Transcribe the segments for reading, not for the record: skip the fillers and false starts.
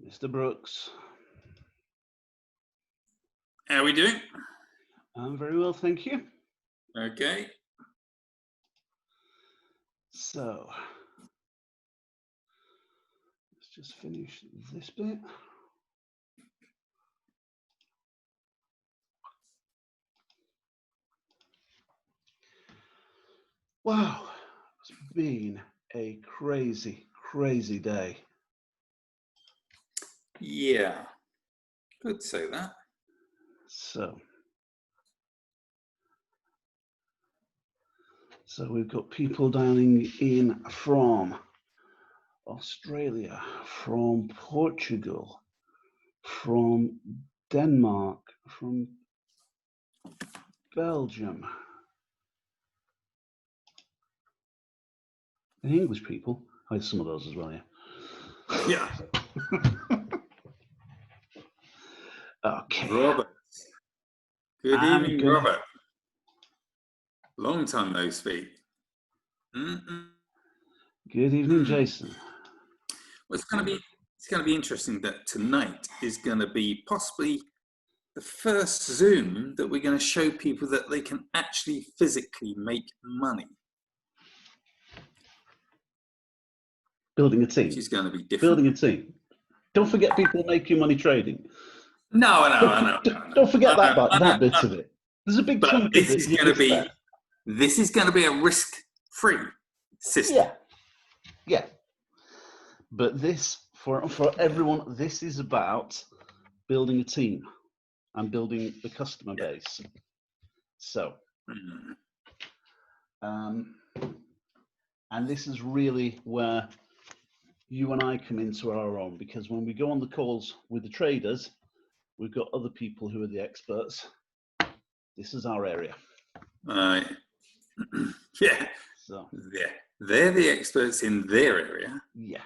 Mr. Brooks. How are we doing? I'm very well, thank you. Okay. So, let's just finish this bit. Wow, it's been a crazy, crazy day. Yeah, could say that. So we've got people dialing in from Australia, from Portugal, from Denmark, from Belgium, and English people. I had some of those as well, yeah. Yeah. Okay. Robert. Good evening, Robert. Long time no speak. Good evening, Jason. Well, it's going to be interesting that tonight is going to be possibly the first Zoom that we're going to show people that they can actually physically make money. Building a team. Which is going to be different. Building a team. Don't forget people making money trading. No. Don't forget that bit of it. There's a big chunk of it. This is going to be a risk-free system. Yeah. But this, for everyone, this is about building a team and building the customer base. So, and this is really where you and I come into our own, because when we go on the calls with the traders, we've got other people who are the experts. This is our area. Yeah. So they're the experts in their area. Yeah.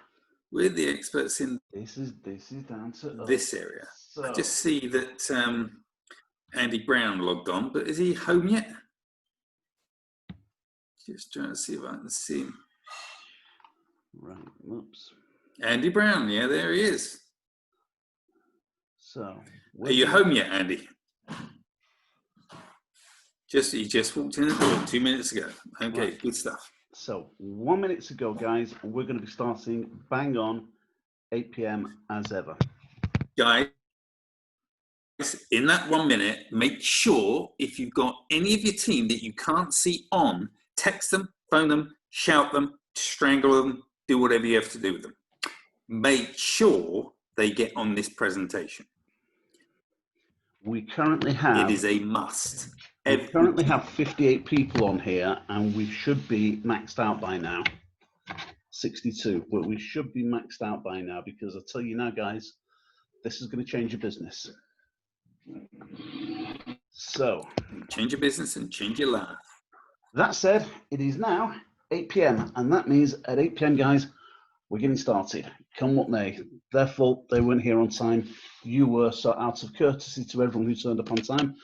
We're the experts in this is down to this area. So, I just see that Andy Brown logged on, but is he home yet? Just trying to see if I can see him. Right. Oops. Andy Brown, yeah, there he is. So, are you home yet, Andy? He just walked in the door 2 minutes ago. Okay, right. Good stuff. So 1 minute to go, guys. We're going to be starting bang on 8 p.m. as ever. Guys, in that 1 minute, make sure if you've got any of your team that you can't see on, text them, phone them, shout them, strangle them, do whatever you have to do with them. Make sure they get on this presentation. We currently have... It is a must. We currently have 58 people on here, and we should be maxed out by now. 62, but we should be maxed out by now, because I'll tell you now, guys, this is going to change your business. So, change your business and change your life. That said, it is now 8 p.m. and that means at 8 p.m. guys, we're getting started. Come what may. Their fault, they weren't here on time. You were, so out of courtesy to everyone who turned up on time,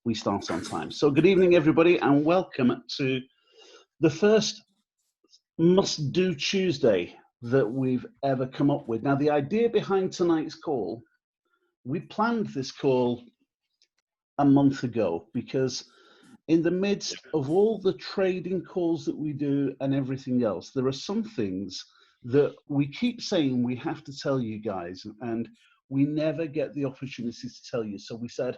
we start on time. So good evening, everybody, and welcome to the first must-do Tuesday that we've ever come up with. Now, the idea behind tonight's call, we planned this call a month ago, because in the midst of all the trading calls that we do and everything else, there are some things that we keep saying we have to tell you guys, and we never get the opportunity to tell you. So we said,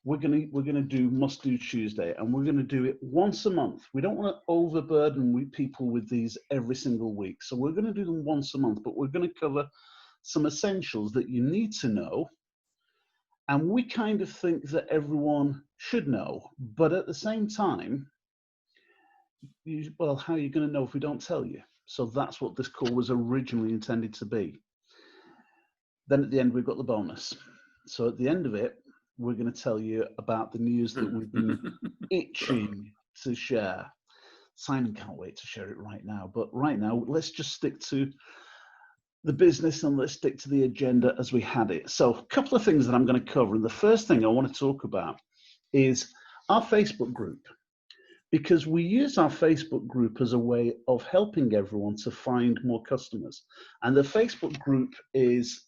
we're gonna do Must Do Tuesday, and we're gonna do it once a month. We don't want to overburden people with these every single week, so we're gonna do them once a month. But we're gonna cover some essentials that you need to know, and we kind of think that everyone should know. But at the same time, well, how are you gonna know if we don't tell you? So that's what this call was originally intended to be. Then at the end, we've got the bonus. So at the end of it, we're going to tell you about the news that we've been itching to share. Simon can't wait to share it right now. But right now, let's just stick to the business and let's stick to the agenda as we had it. So a couple of things that I'm going to cover. And the first thing I want to talk about is our Facebook group. because we use our Facebook group as a way of helping everyone to find more customers. And the Facebook group it's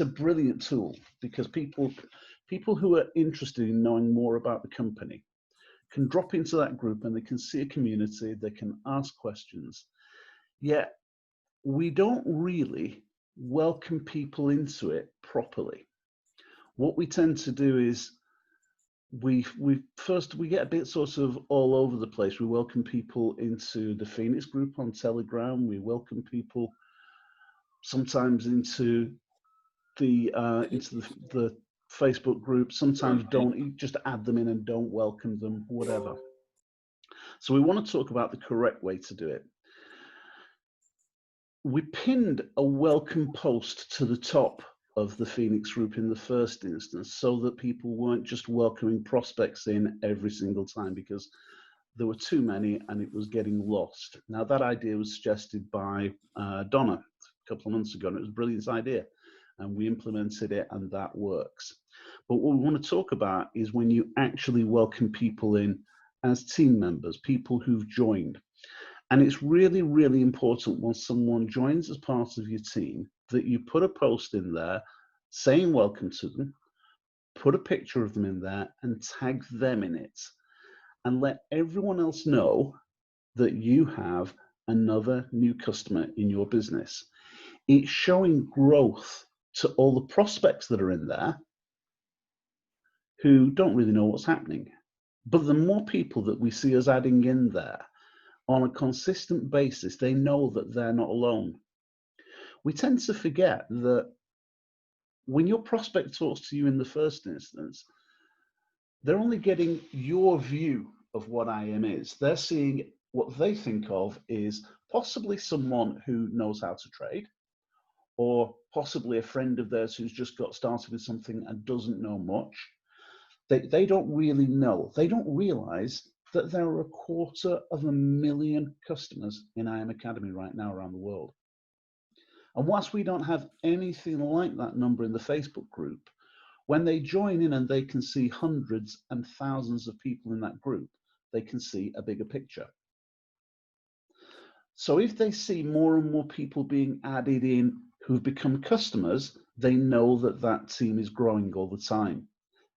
a brilliant tool because people who are interested in knowing more about the company can drop into that group and they can see a community, they can ask questions. Yet we don't really welcome people into it properly. What we tend to do is we get a bit sort of all over the place. We welcome people into the Phoenix group on Telegram. We welcome people sometimes into the Facebook group. Sometimes don't, just add them in and don't welcome them, whatever. So we want to talk about the correct way to do it. We pinned a welcome post to the top of the Phoenix group in the first instance so that people weren't just welcoming prospects in every single time, because there were too many and it was getting lost. Now, that idea was suggested by Donna a couple of months ago, and it was a brilliant idea, and we implemented it, and that works. But what we want to talk about is when you actually welcome people in as team members, people who've joined. And it's really, really important once someone joins as part of your team that you put a post in there saying welcome to them, put a picture of them in there and tag them in it, and let everyone else know that you have another new customer in your business. It's showing growth to all the prospects that are in there who don't really know what's happening. But the more people that we see us adding in there on a consistent basis, they know that they're not alone. We tend to forget that when your prospect talks to you in the first instance, they're only getting your view of what IM is. They're seeing what they think of is possibly someone who knows how to trade, or possibly a friend of theirs who's just got started with something and doesn't know much. They don't really know. They don't realize that there are 250,000 customers in IM Academy right now around the world. And whilst we don't have anything like that number in the Facebook group, when they join in and they can see hundreds and thousands of people in that group, they can see a bigger picture. So if they see more and more people being added in who've become customers, they know that that team is growing all the time.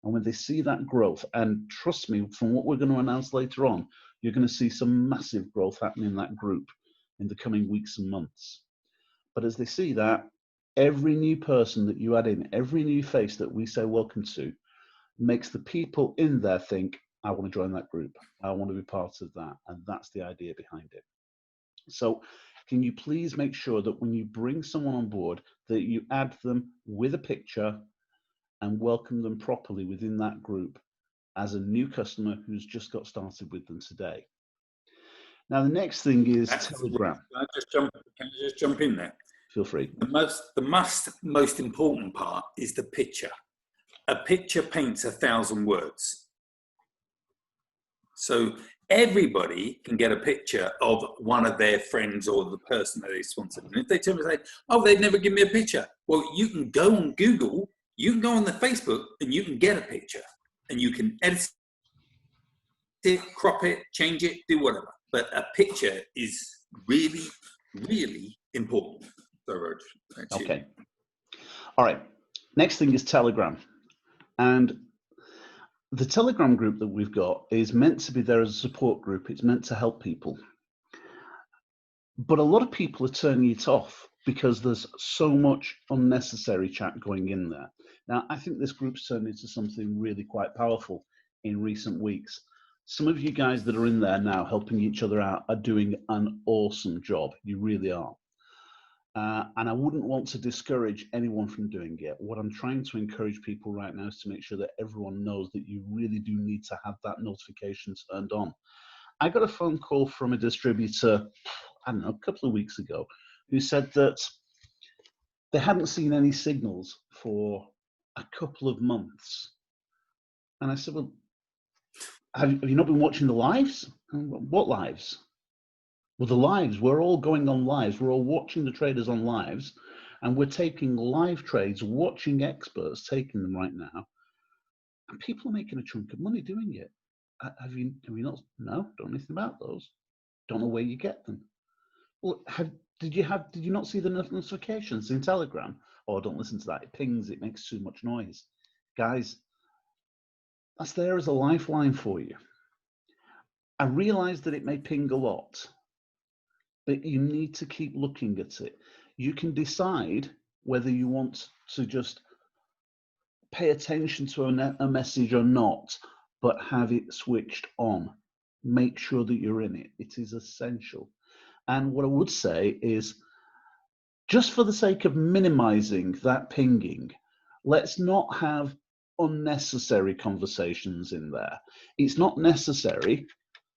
And when they see that growth, and trust me, from what we're going to announce later on, you're going to see some massive growth happening in that group in the coming weeks and months. But as they see that, every new person that you add in, every new face that we say welcome to, makes the people in there think, I want to join that group. I want to be part of that. And that's the idea behind it. So can you please make sure that when you bring someone on board, that you add them with a picture and welcome them properly within that group as a new customer who's just got started with them today. Now, the next thing is Telegram. Can I just jump in there? Feel free. The most important part is the picture. A picture paints 1,000 words. So everybody can get a picture of one of their friends or the person that they sponsored. And if they tell me, say, oh, they'd never give me a picture. Well, you can go on Google, you can go on the Facebook, and you can get a picture. And you can edit it, crop it, change it, do whatever. But a picture is really, really important. So, Rog, okay. All right. Next thing is Telegram. And the Telegram group that we've got is meant to be there as a support group. It's meant to help people. But a lot of people are turning it off because there's so much unnecessary chat going in there. Now, I think this group's turned into something really quite powerful in recent weeks. Some of you guys that are in there now helping each other out are doing an awesome job. You really are. And I wouldn't want to discourage anyone from doing it. What I'm trying to encourage people right now is to make sure that everyone knows that you really do need to have that notification turned on. I got a phone call from a distributor, I don't know, a couple of weeks ago, who said that they hadn't seen any signals for a couple of months. And I said, well, have you not been watching the lives? What lives? Well, the lives, we're all going on lives. We're all watching the traders on lives, and we're taking live trades, watching experts taking them right now. And people are making a chunk of money doing it. have you not? No, don't know anything about those. Don't know where you get them. Well, did you not see the notifications in Telegram? Oh, don't listen to that. It pings. It makes too much noise. Guys, that's there as a lifeline for you. I realize that it may ping a lot, but you need to keep looking at it. You can decide whether you want to just pay attention to a message or not, but have it switched on. Make sure that you're in it. It is essential. And what I would say is, just for the sake of minimizing that pinging, let's not have unnecessary conversations in there. It's not necessary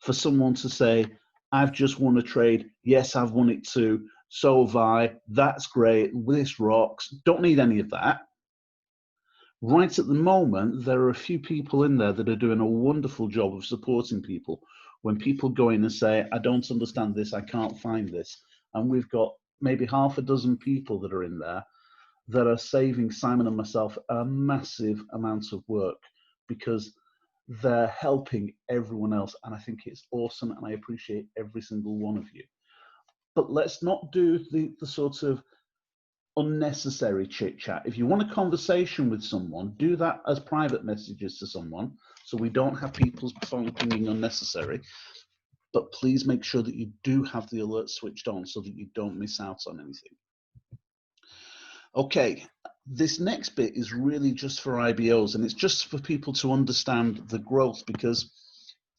for someone to say, I've just won a trade. Yes, I've won it too. So have I. That's great. This rocks. Don't need any of that. Right at the moment, there are a few people in there that are doing a wonderful job of supporting people. When people go in and say, I don't understand this, I can't find this. And we've got maybe half a dozen people that are in there that are saving Simon and myself a massive amount of work, because they're helping everyone else. And I think it's awesome, and I appreciate every single one of you. But let's not do the sort of unnecessary chit chat. If you want a conversation with someone, do that as private messages to someone, so we don't have people's phone pinging unnecessary. But please make sure that you do have the alert switched on so that you don't miss out on anything. Okay, this next bit is really just for IBOs, and it's just for people to understand the growth, because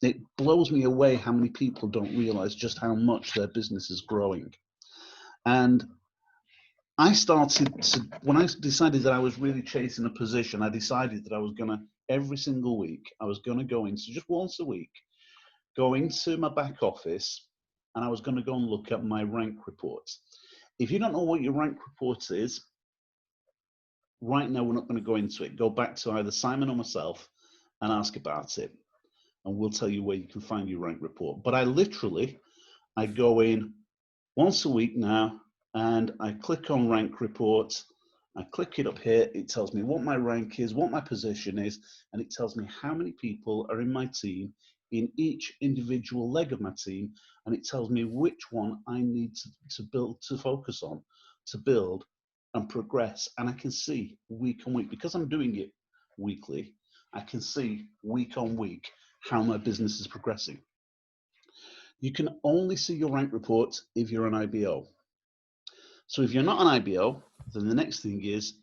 it blows me away how many people don't realize just how much their business is growing. And I started to, when I decided that I was really chasing a position, I decided that I was going to, every single week, I was going to go into, just once a week, go into my back office, and I was going to go and look at my rank reports. If you don't know what your rank report is, right now we're not going to go into it. Go back to either Simon or myself and ask about it, and we'll tell you where you can find your rank report. But I go in once a week now, and I click on rank reports. I click it up here. It tells me what my rank is, what my position is, and it tells me how many people are in my team in each individual leg of my team, and it tells me which one I need to focus on, to build and progress. And I can see week on week, because I'm doing it weekly, I can see week on week how my business is progressing. You can only see your rank report if you're an IBO. So if you're not an IBO, then the next thing is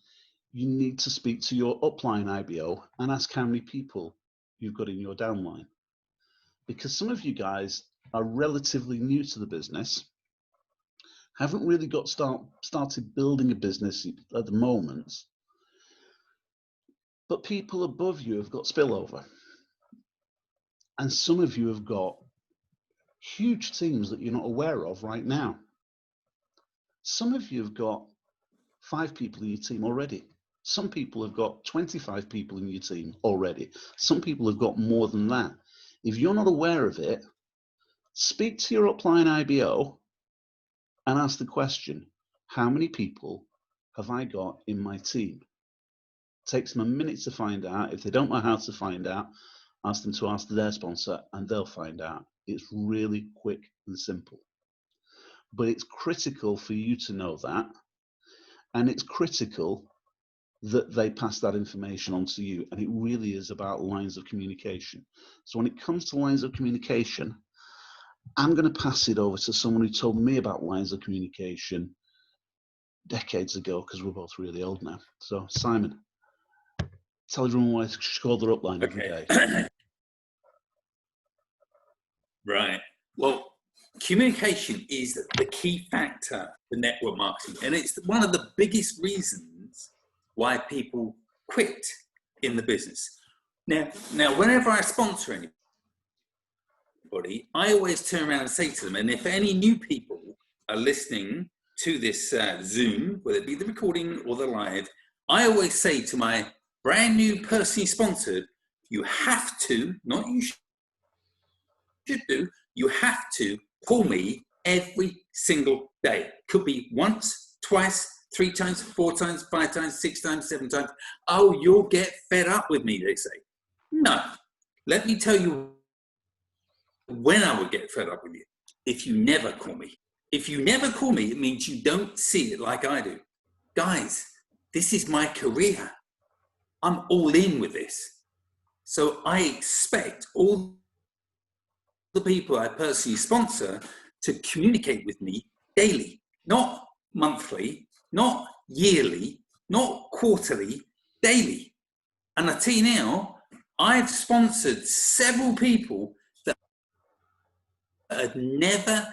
you need to speak to your upline IBO and ask how many people you've got in your downline. Because some of you guys are relatively new to the business, haven't really got started building a business at the moment, but people above you have got spillover. And some of you have got huge teams that you're not aware of right now. Some of you have got 5 people in your team already. Some people have got 25 people in your team already. Some people have got more than that. If you're not aware of it, speak to your upline IBO and ask the question, how many people have I got in my team? It takes them a minute to find out. If they don't know how to find out, ask them to ask their sponsor and they'll find out. It's really quick and simple. But it's critical for you to know that, and it's critical that they pass that information on to you. And it really is about lines of communication. So when it comes to lines of communication, I'm going to pass it over to someone who told me about lines of communication decades ago, because we're both really old now. So Simon, tell everyone why it's called their upline every day. Right. Well, communication is the key factor for network marketing, and it's one of the biggest reasons why people quit in the business. Now, whenever I sponsor anybody, I always turn around and say to them, and if any new people are listening to this Zoom, whether it be the recording or the live, I always say to my brand new personally sponsored, you have to, not you should do, you have to call me every single day. Could be once, twice, 3 times, 4 times, 5 times, 6 times, 7 times. Oh, you'll get fed up with me, they say. No, let me tell you when I would get fed up with you. If you never call me. If you never call me, it means you don't see it like I do. Guys, this is my career. I'm all in with this. So I expect all the people I personally sponsor to communicate with me daily, not monthly, not yearly, not quarterly, daily. And I tell you now, I've sponsored several people that had never,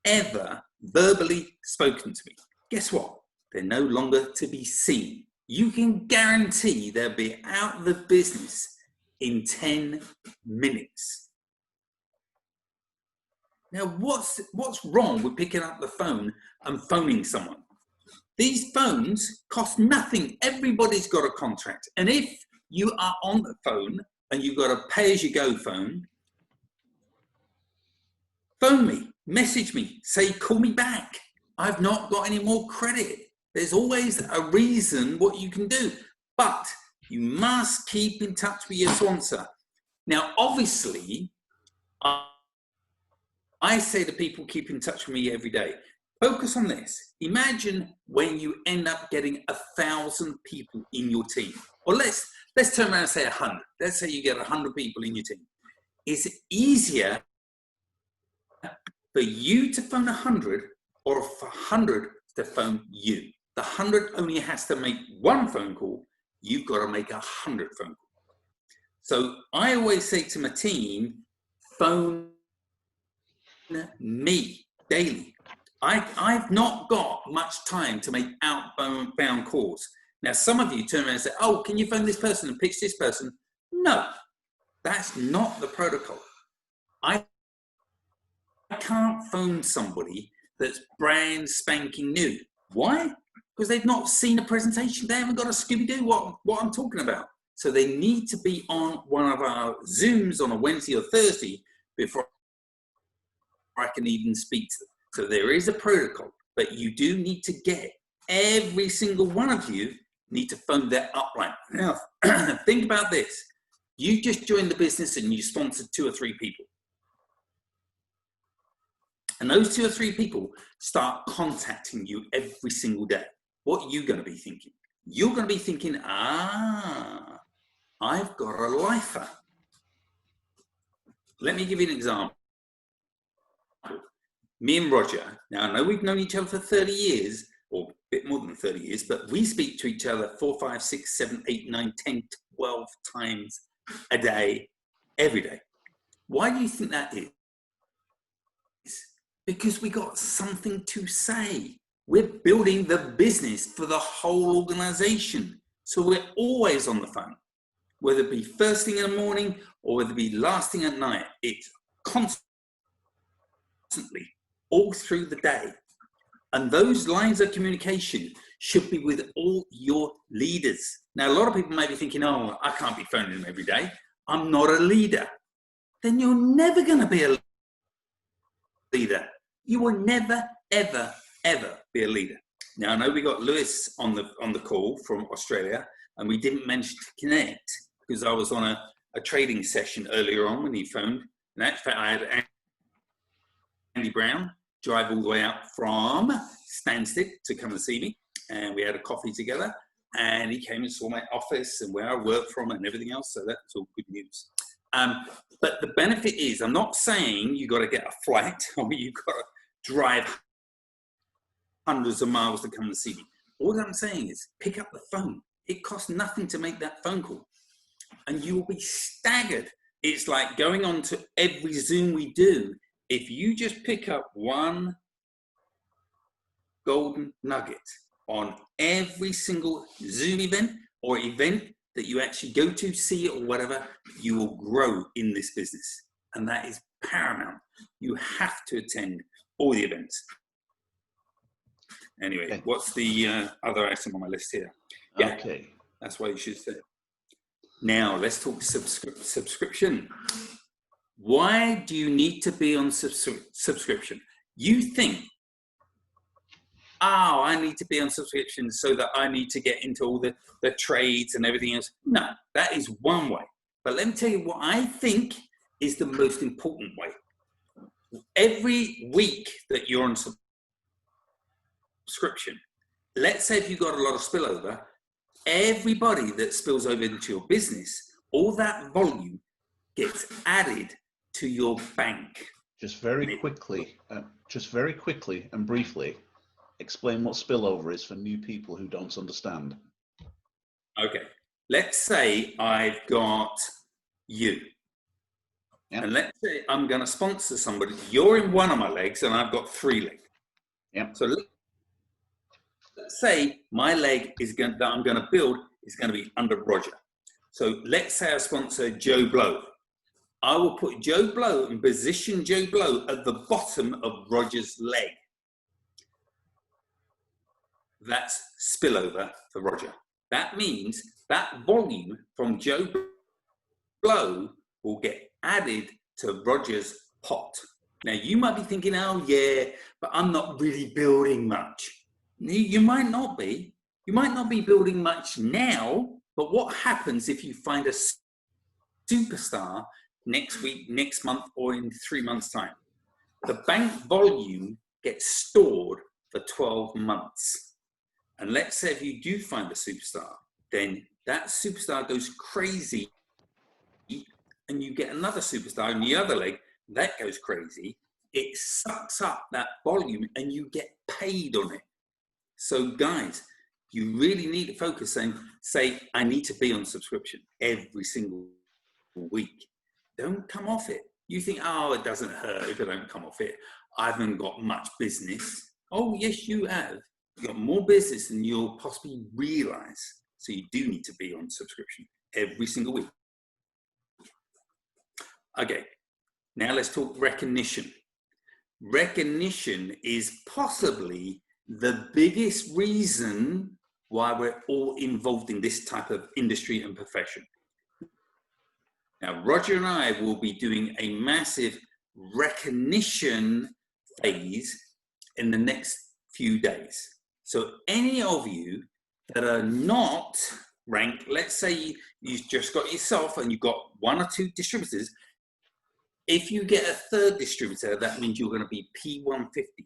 ever verbally spoken to me. Guess what? They're no longer to be seen. You can guarantee they'll be out of the business in 10 minutes. Now, what's wrong with picking up the phone and phoning someone? These phones cost nothing. Everybody's got a contract. And if you are on the phone and you've got a pay-as-you-go phone, phone me, message me, say, call me back. I've not got any more credit. There's always a reason what you can do. But you must keep in touch with your sponsor. Now, obviously, I say to people, keep in touch with me every day. Focus on this. Imagine when you end up getting 1,000 people in your team. Or let's turn around and say 100. Let's say you get 100 people in your team. Is it easier for you to phone 100 or for 100 to phone you? The 100 only has to make one phone call. You've got to make 100 phone calls. So I always say to my team, phone me daily. I've not got much time to make outbound calls. Now, some of you turn around and say, oh, can you phone this person and pitch this person? No, that's not the protocol. I can't phone somebody that's brand spanking new. Why? Because they've not seen a presentation. They haven't got a Scooby-Doo what I'm talking about. So they need to be on one of our Zooms on a Wednesday or Thursday before I can even speak to them. So there is a protocol, but you do need to get every single one of you need to phone their upline. Now, think about this. You just joined the business and you sponsored 2 or 3 people. And those 2 or 3 people start contacting you every single day. What are you going to be thinking? You're going to be thinking, I've got a lifer. Let me give you an example. Me and Roger, now I know we've known each other for 30 years, or a bit more than 30 years, but we speak to each other 4, 5, 6, 7, 8, 9, 10, 12 times a day, every day. Why do you think that is? Because we got something to say. We're building the business for the whole organization. So we're always on the phone, whether it be first thing in the morning or whether it be last thing at night. It's constantly, all through the day. And those lines of communication should be with all your leaders. Now, a lot of people may be thinking, oh, I can't be phoning them every day. I'm not a leader. Then you're never going to be a leader. You will never, ever, ever be a leader. Now, I know we got Lewis on the call from Australia, and we didn't manage to connect because I was on a trading session earlier on when he phoned. And in fact, I had Andy Brown drive all the way out from Stansted to come and see me, and we had a coffee together, and he came and saw my office and where I work from and everything else, so that's all good news. But the benefit is, I'm not saying you got to get a flight or you got to drive hundreds of miles to come and see me. All I'm saying is pick up the phone. It costs nothing to make that phone call, and you will be staggered. It's like going on to every Zoom we do. If you just pick up one golden nugget on every single Zoom event or event that you actually go to, see or whatever, you will grow in this business. And that is paramount. You have to attend all the events. Anyway, okay. What's the other item on my list here? Yeah, okay. That's what you should say. Now, let's talk subscription. Why do you need to be on subscription? You think, oh, I need to be on subscription so that I need to get into all the trades and everything else. No, that is one way. But let me tell you what I think is the most important way. every week that you're on subscription, let's say if you've got a lot of spillover, everybody that spills over into your business, all that volume gets added to your bank. Just very quickly and briefly, explain what spillover is for new people who don't understand. Okay, let's say I've got you. Yep. And let's say I'm going to sponsor somebody. You're in one of my legs and I've got 3 legs. Yep. So let's say my leg that I'm going to build is going to be under Roger. So let's say I sponsor Joe Blow. I will put Joe Blow and position Joe Blow at the bottom of Roger's leg. That's spillover for Roger. That means that volume from Joe Blow will get added to Roger's pot. Now you might be thinking, oh yeah, but I'm not really building much. You might not be. You might not be building much now, but what happens if you find a superstar next week, next month, or in 3 months' time? The bank volume gets stored for 12 months. And let's say if you do find a superstar, then that superstar goes crazy and you get another superstar in the other leg, that goes crazy. It sucks up that volume and you get paid on it. So guys, you really need to focus and say, I need to be on subscription every single week. Don't come off it. You think, oh, it doesn't hurt if I don't come off it. I haven't got much business. Oh, yes, you have. You've got more business than you'll possibly realize. So you do need to be on subscription every single week. Okay, now let's talk recognition. Recognition is possibly the biggest reason why we're all involved in this type of industry and profession. Now, Roger and I will be doing a massive recognition phase in the next few days. So any of you that are not ranked, let's say you've just got yourself and you've got 1 or 2 distributors. If you get a 3rd distributor, that means you're going to be P150.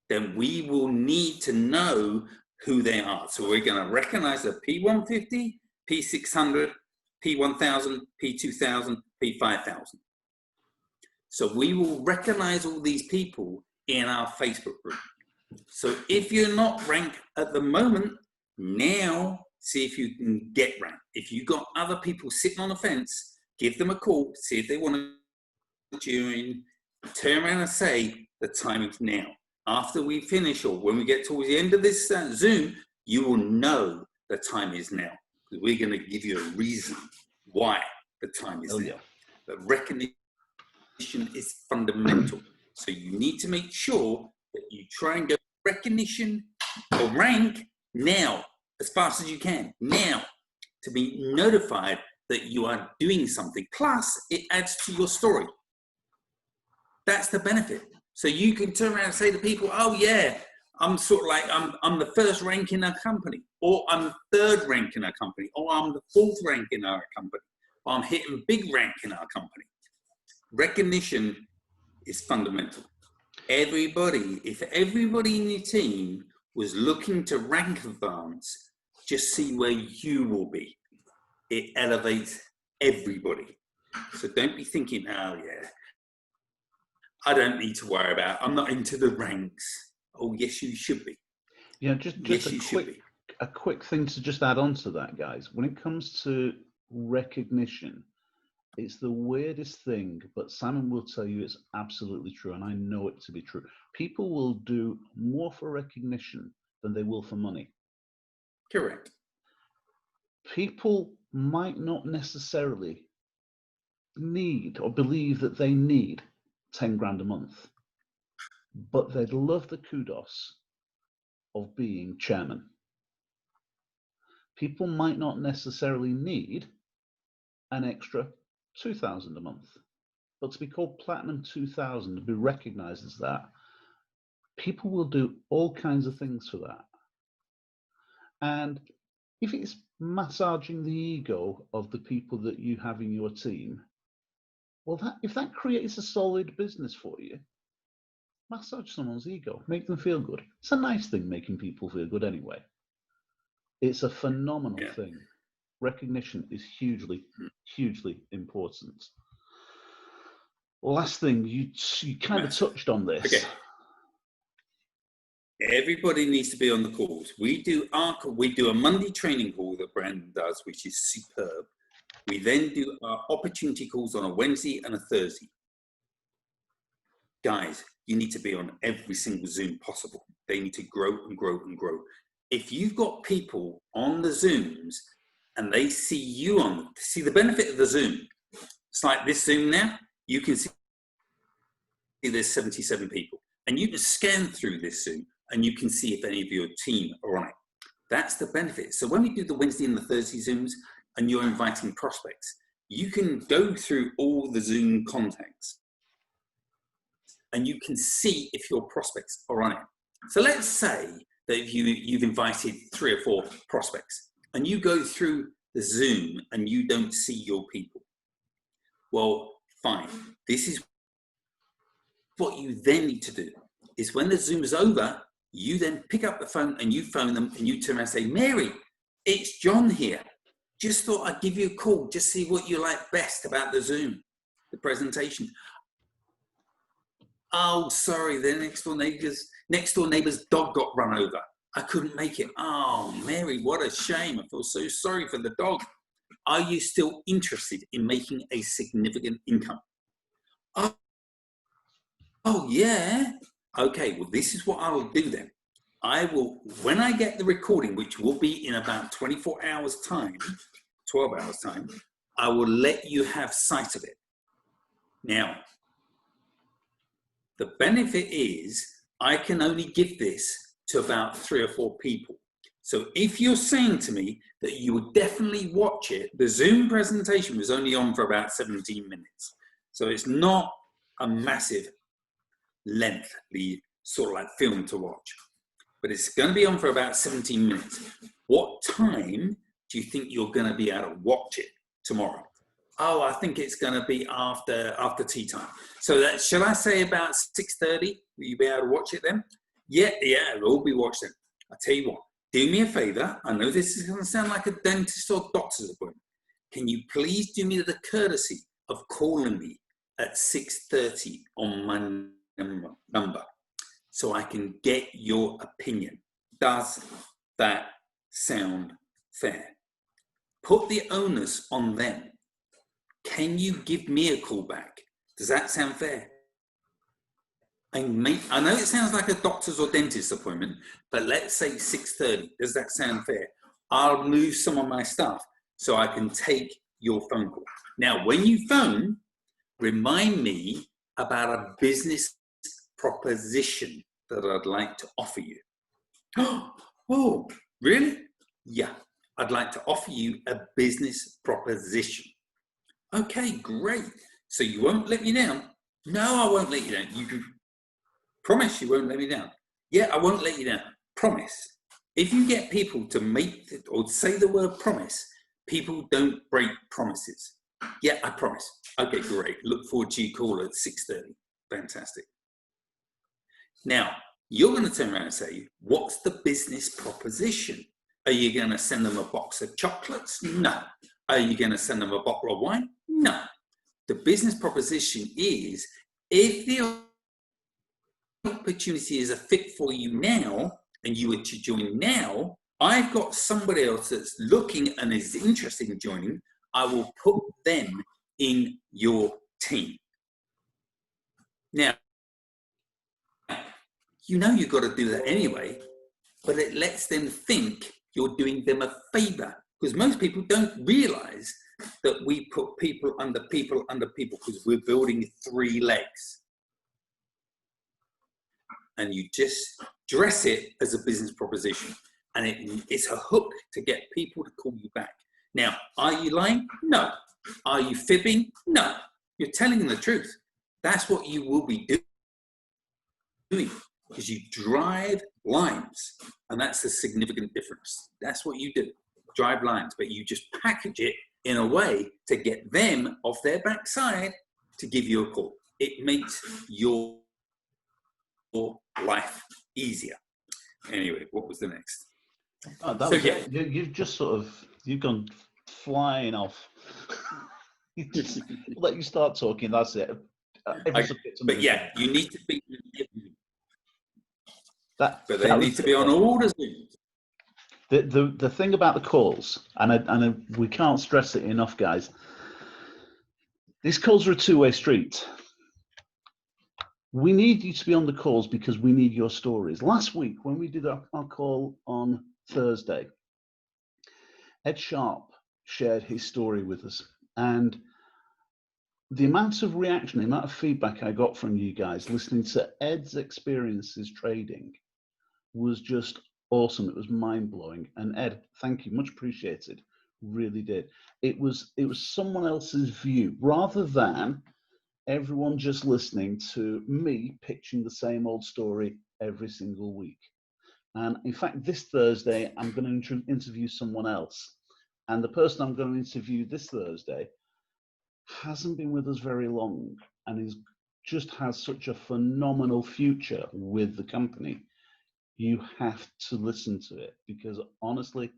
Then we will need to know who they are. So we're going to recognize the P150, P600, P1000, P2000, P5000. So we will recognize all these people in our Facebook group. So if you're not ranked at the moment, now see if you can get ranked. If you've got other people sitting on the fence, give them a call, see if they want to join, turn around and say, the time is now. After we finish or when we get towards the end of this Zoom, you will know the time is now. We're going to give you a reason why the time is now. But recognition is fundamental. So you need to make sure that you try and get recognition or rank now, as fast as you can, now, to be notified that you are doing something. Plus, it adds to your story. That's the benefit. So you can turn around and say to people, oh yeah, I'm sort of like, I'm the 1st rank in our company, or I'm the 3rd rank in our company, or I'm the 4th rank in our company, or I'm hitting big rank in our company. Recognition is fundamental. If everybody in your team was looking to rank advance, just see where you will be. It elevates everybody. So don't be thinking, oh yeah, I don't need to worry about, I'm not into the ranks. Oh yes, you should be. Yeah, just a quick thing to just add on to that, guys. When it comes to recognition, it's the weirdest thing, but Simon will tell you it's absolutely true, and I know it to be true. People will do more for recognition than they will for money. Correct. People might not necessarily need or believe that they need 10 grand a month, but they'd love the kudos of being chairman. People might not necessarily need an extra 2,000 a month, but to be called Platinum 2000, to be recognized as that, people will do all kinds of things for that. And if it's massaging the ego of the people that you have in your team, well, if that creates a solid business for you, Massage someone's ego, make them feel good. It's a nice thing making people feel good anyway. It's a phenomenal Yeah. thing. Recognition is hugely, hugely important. Last thing, you kind of touched on this. Okay. Everybody needs to be on the calls. We do a Monday training call that Brandon does, which is superb. We then do our opportunity calls on a Wednesday and a Thursday. Guys, you need to be on every single Zoom possible. They need to grow and grow and grow. If you've got people on the Zooms and they see you see the benefit of the Zoom. It's like this Zoom now, you can see there's 77 people and you can scan through this Zoom and you can see if any of your team are on it. That's the benefit. So when we do the Wednesday and the Thursday Zooms and you're inviting prospects, you can go through all the Zoom contacts and you can see if your prospects are on it. So let's say that you've invited 3 or 4 prospects and you go through the Zoom and you don't see your people. Well, fine. This is what you then need to do is when the Zoom is over, you then pick up the phone and you phone them and you turn around and say, Mary, it's John here. Just thought I'd give you a call, just see what you like best about the Zoom, the presentation. Oh, sorry, the next door neighbor's dog got run over. I couldn't make it. Oh, Mary, what a shame. I feel so sorry for the dog. Are you still interested in making a significant income? Oh, yeah. Okay, well, this is what I will do then. I will, when I get the recording, which will be in about 24 hours time, 12 hours time, I will let you have sight of it. Now, the benefit is I can only give this to about 3 or 4 people. So if you're saying to me that you would definitely watch it, the Zoom presentation was only on for about 17 minutes. So it's not a massive lengthy sort of like film to watch, but it's going to be on for about 17 minutes. What time do you think you're going to be able to watch it tomorrow? Oh, I think it's going to be after tea time. So that, shall I say about 6:30? Will you be able to watch it then? Yeah, it'll all be watched then. I'll tell you what, do me a favor. I know this is going to sound like a dentist or doctor's appointment. Can you please do me the courtesy of calling me at 6:30 on my number so I can get your opinion? Does that sound fair? Put the onus on them. Can you give me a call back? Does that sound fair? I know it sounds like a doctor's or dentist appointment, but let's say 6:30. Does that sound fair? I'll move some of my stuff so I can take your phone call. Now, when you phone, remind me about a business proposition that I'd like to offer you. Oh, really? Yeah, I'd like to offer you a business proposition. Okay, great. So you won't let me down? No, I won't let you down. You can promise you won't let me down. Yeah, I won't let you down. Promise. If you get people to make or say the word promise, people don't break promises. Yeah, I promise. Okay, great. Look forward to your call at 6:30. Fantastic. Now, you're going to turn around and say, what's the business proposition? Are you going to send them a box of chocolates? No. Are you going to send them a bottle of wine? No. The business proposition is, if the opportunity is a fit for you now, and you were to join now, I've got somebody else that's looking and is interested in joining. I will put them in your team. Now, you know you've got to do that anyway, but it lets them think you're doing them a favor, because most people don't realize that we put people under people under people because we're building 3 legs. And you just dress it as a business proposition, and it's a hook to get people to call you back. Now, are you lying? No. Are you fibbing? No. You're telling them the truth. That's what you will be doing, because you drive lines, and that's the significant difference. That's what you do, drive lines, but you just package it in a way to get them off their backside to give you a call. It makes your life easier. Anyway, what was the next? Oh, that was it. You've just you've gone flying off. Let you start talking, that's it. But yeah, you need to be, but they need to be on all the Zooms. The thing about the calls, and we can't stress it enough, guys. These calls are a two-way street. We need you to be on the calls because we need your stories. Last week, when we did our call on Thursday, Ed Sharp shared his story with us. And the amount of reaction, the amount of feedback I got from you guys listening to Ed's experiences trading was just awesome. It was mind-blowing. And Ed, thank you, much appreciated. Really did. It was someone else's view rather than everyone just listening to me pitching the same old story every single week. And in fact, this Thursday, I'm going to interview someone else. And the person I'm going to interview this Thursday hasn't been with us very long and just has such a phenomenal future with the company. You have to listen to it because honestly,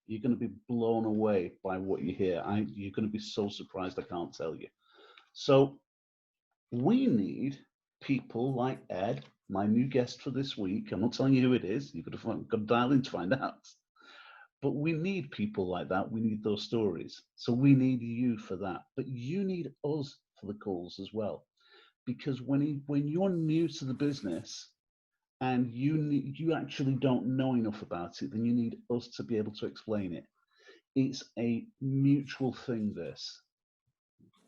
you're going to be blown away by what you hear. You're going to be so surprised, I can't tell you. So we need people like Ed, my new guest for this week. I'm not telling you who it is. You've got to dial in to find out. But we need people like that. We need those stories. So we need you for that. But you need us for the calls as well. Because when you're new to the business and you actually don't know enough about it, then you need us to be able to explain it. It's a mutual thing, this.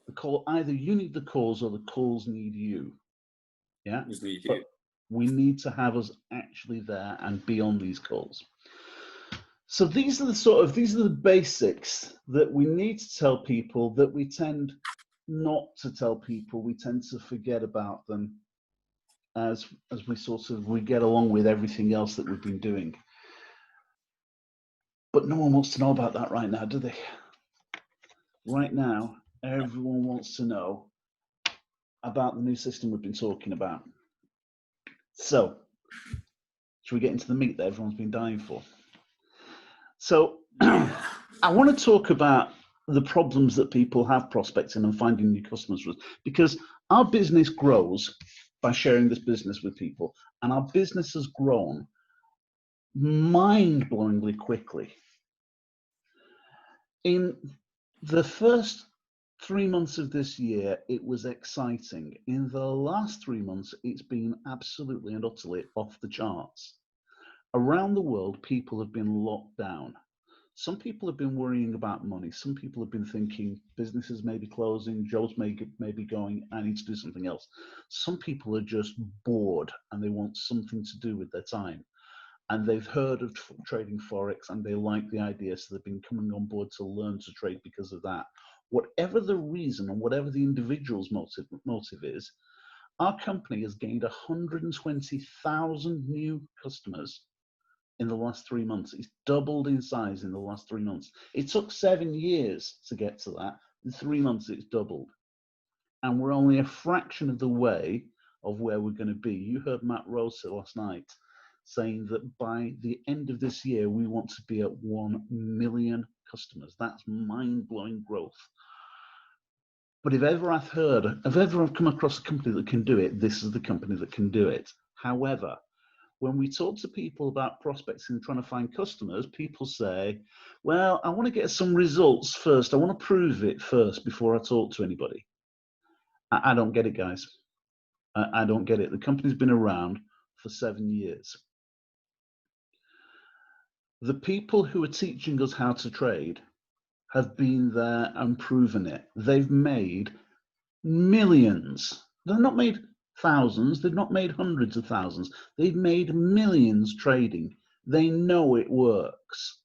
The call, either you need the calls or the calls need you. Yeah? But we need to have us actually there and be on these calls. So these are the basics that we need to tell people that we tend not to tell people. We tend to forget about them as we get along with everything else that we've been doing. But no one wants to know about that right now, do they? Right now, everyone wants to know about the new system we've been talking about. So, should we get into the meat that everyone's been dying for? So, I want to talk about the problems that people have prospecting and finding new customers with, because our business grows by sharing this business with people, and our business has grown mind-blowingly quickly. In the first 3 months of this year, it was exciting. In the last 3 months, it's been absolutely and utterly off the charts. Around the world, people have been locked down. Some people have been worrying about money. Some people have been thinking businesses may be closing, jobs may be going, I need to do something else. Some people are just bored and they want something to do with their time. And they've heard of trading Forex and they like the idea, so they've been coming on board to learn to trade because of that. Whatever the reason and whatever the individual's motive is, our company has gained 120,000 new customers in the last 3 months. It's doubled in size in the last 3 months. It took 7 years to get to that. In 3 months, it's doubled. And we're only a fraction of the way of where we're going to be. You heard Matt Rose last night saying that by the end of this year, we want to be at 1 million customers. That's mind-blowing growth. But if ever I've come across a company that can do it, this is the company that can do it. However, when we talk to people about prospecting and trying to find customers, people say, well, I want to get some results first. I want to prove it first before I talk to anybody. I don't get it, guys. I don't get it. The company's been around for 7 years. The people who are teaching us how to trade have been there and proven it. They've made millions. They've not made thousands. They've not made hundreds of thousands. They've made millions trading. They know it works.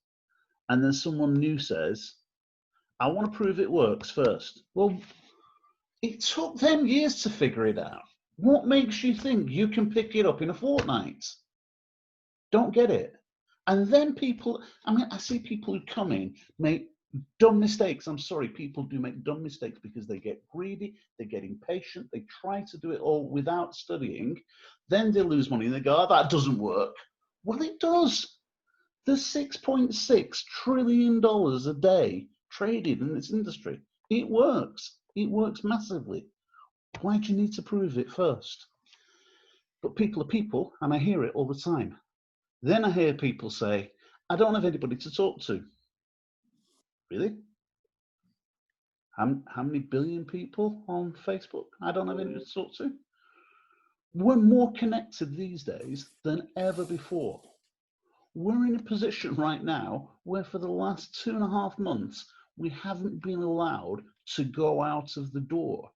And then someone new says, I want to prove it works first. Well, it took them years to figure it out. What makes you think you can pick it up in a fortnight? Don't get it. And then people, I see people who come in, make Dumb mistakes. I'm sorry, people do make dumb mistakes because they get greedy, they get impatient, they try to do it all without studying. Then they lose money and they go, oh, that doesn't work. Well, it does. There's $6.6 trillion a day traded in this industry. It works. It works massively. Why do you need to prove it first? But people are people, and I hear it all the time. Then I hear people say, I don't have anybody to talk to. Really? How many billion people on Facebook? I don't have anybody to talk to. We're more connected these days than ever before. We're in a position right now where for the last 2.5 months, we haven't been allowed to go out of the door.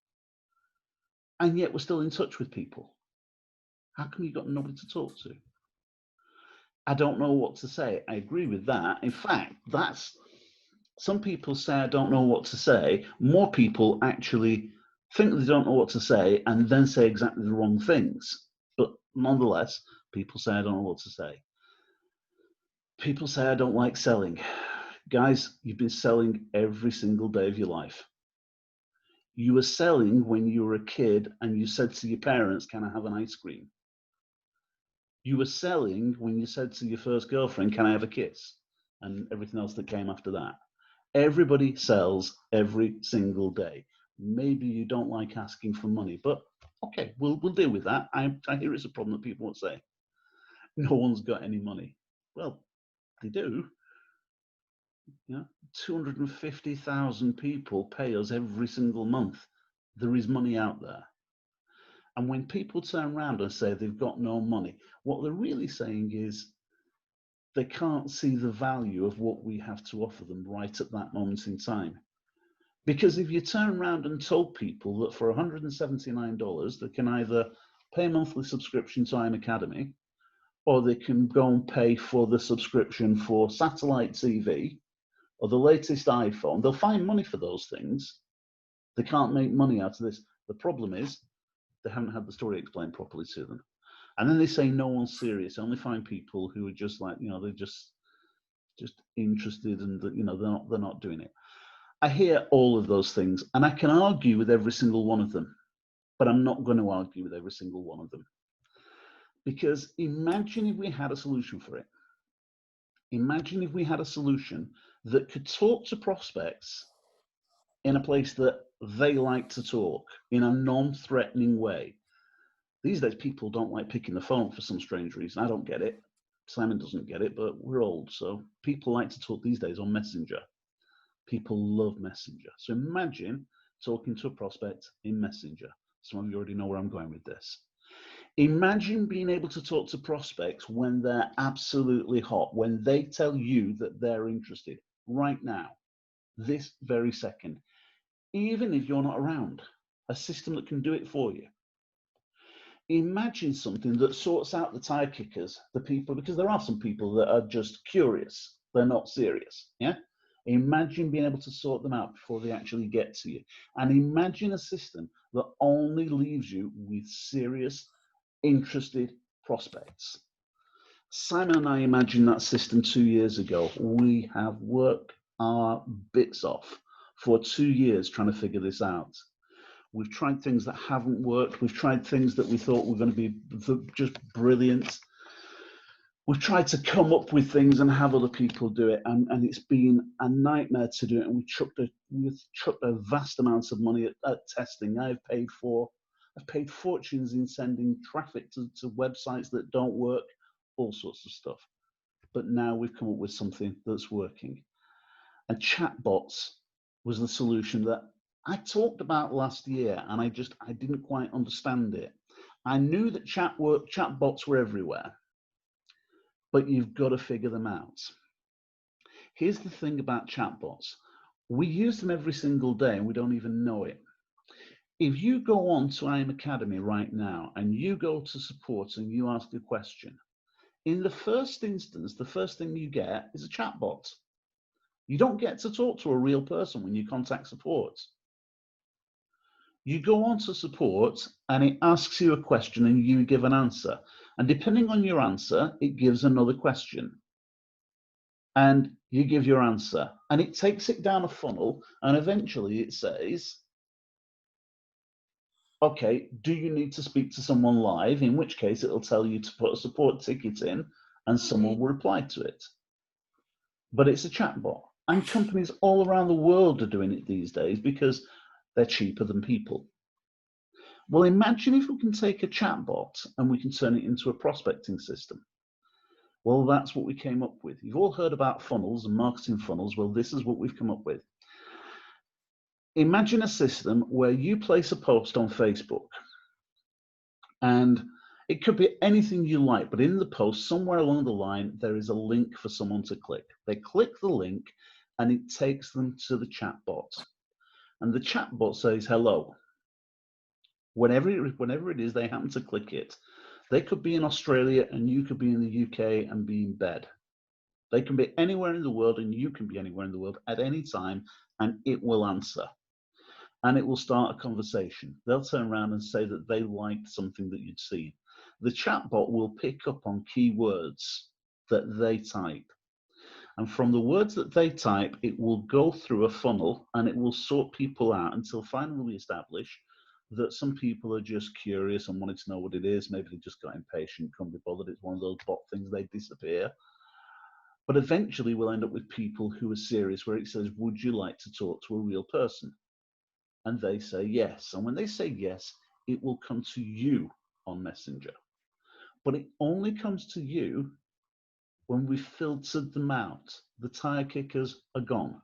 And yet we're still in touch with people. How come you've got nobody to talk to? I don't know what to say. I agree with that. In fact, some people say I don't know what to say. More people actually think they don't know what to say and then say exactly the wrong things. But nonetheless, people say I don't know what to say. People say I don't like selling. Guys, you've been selling every single day of your life. You were selling when you were a kid and you said to your parents, can I have an ice cream? You were selling when you said to your first girlfriend, can I have a kiss? And everything else that came after that. Everybody sells every single day. Maybe you don't like asking for money, but okay, we'll deal with that. I hear it's a problem that people won't say. No one's got any money. Well, they do. 250,000 people pay us every single month. There is money out there. And when people turn around and say they've got no money, what they're really saying is they can't see the value of what we have to offer them right at that moment in time. Because if you turn around and told people that for $179, they can either pay a monthly subscription to IM Academy, or they can go and pay for the subscription for satellite TV or the latest iPhone, they'll find money for those things. They can't make money out of this. The problem is they haven't had the story explained properly to them. And then they say no one's serious. I only find people who are just like, they're just interested and they're not doing it. I hear all of those things and I can argue with every single one of them, but I'm not going to argue with every single one of them. Because imagine if we had a solution for it. Imagine if we had a solution that could talk to prospects in a place that they like to talk in a non-threatening way. These days, people don't like picking the phone for some strange reason. I don't get it. Simon doesn't get it, but we're old. So people like to talk these days on Messenger. People love Messenger. So imagine talking to a prospect in Messenger. Some of you already know where I'm going with this. Imagine being able to talk to prospects when they're absolutely hot, when they tell you that they're interested right now, this very second, even if you're not around, a system that can do it for you. Imagine something that sorts out the tire kickers, the people, because there are some people that are just curious, they're not serious, yeah? Imagine being able to sort them out before they actually get to you. And imagine a system that only leaves you with serious, interested prospects. Simon and I imagined that system 2 years ago. We have worked our bits off for 2 years trying to figure this out. We've tried things that haven't worked. We've tried things that we thought were going to be just brilliant. We've tried to come up with things and have other people do it, and it's been a nightmare to do it. And we've chucked a vast amounts of money at testing. I've paid fortunes in sending traffic to websites that don't work, all sorts of stuff. But now we've come up with something that's working. And chatbots was the solution that I talked about last year, and I didn't quite understand it. I knew that chatbots were everywhere, but you've got to figure them out. Here's the thing about chatbots. We use them every single day and we don't even know it. If you go on to IM Academy right now and you go to support and you ask a question, in the first instance, the first thing you get is a chatbot. You don't get to talk to a real person when you contact support. You go on to support and it asks you a question and you give an answer. And depending on your answer, it gives another question. and you give your answer, and it takes it down a funnel, and eventually it says, okay, do you need to speak to someone live? In which case it'll tell you to put a support ticket in and someone will reply to it. But it's a chatbot, and companies all around the world are doing it these days because they're cheaper than people. Well, imagine if we can take a chatbot and we can turn it into a prospecting system. Well, that's what we came up with. You've all heard about funnels and marketing funnels. Well, this is what we've come up with. Imagine a system where you place a post on Facebook, and it could be anything you like, but in the post, somewhere along the line, there is a link for someone to click. They click the link and it takes them to the chatbot. And the chatbot says, hello. Whenever it is they happen to click it, they could be in Australia and you could be in the UK and be in bed. They can be anywhere in the world and you can be anywhere in the world at any time, and it will answer. And it will start a conversation. They'll turn around and say that they liked something that you'd seen. The chatbot will pick up on keywords that they type. And from the words that they type, it will go through a funnel and it will sort people out until finally we establish that some people are just curious and wanted to know what it is. Maybe they just got impatient, couldn't be bothered. It's one of those bot things, they disappear. But eventually we'll end up with people who are serious, where it says, would you like to talk to a real person? And they say yes. And when they say yes, it will come to you on Messenger. But it only comes to you when we've filtered them out. The tire kickers are gone.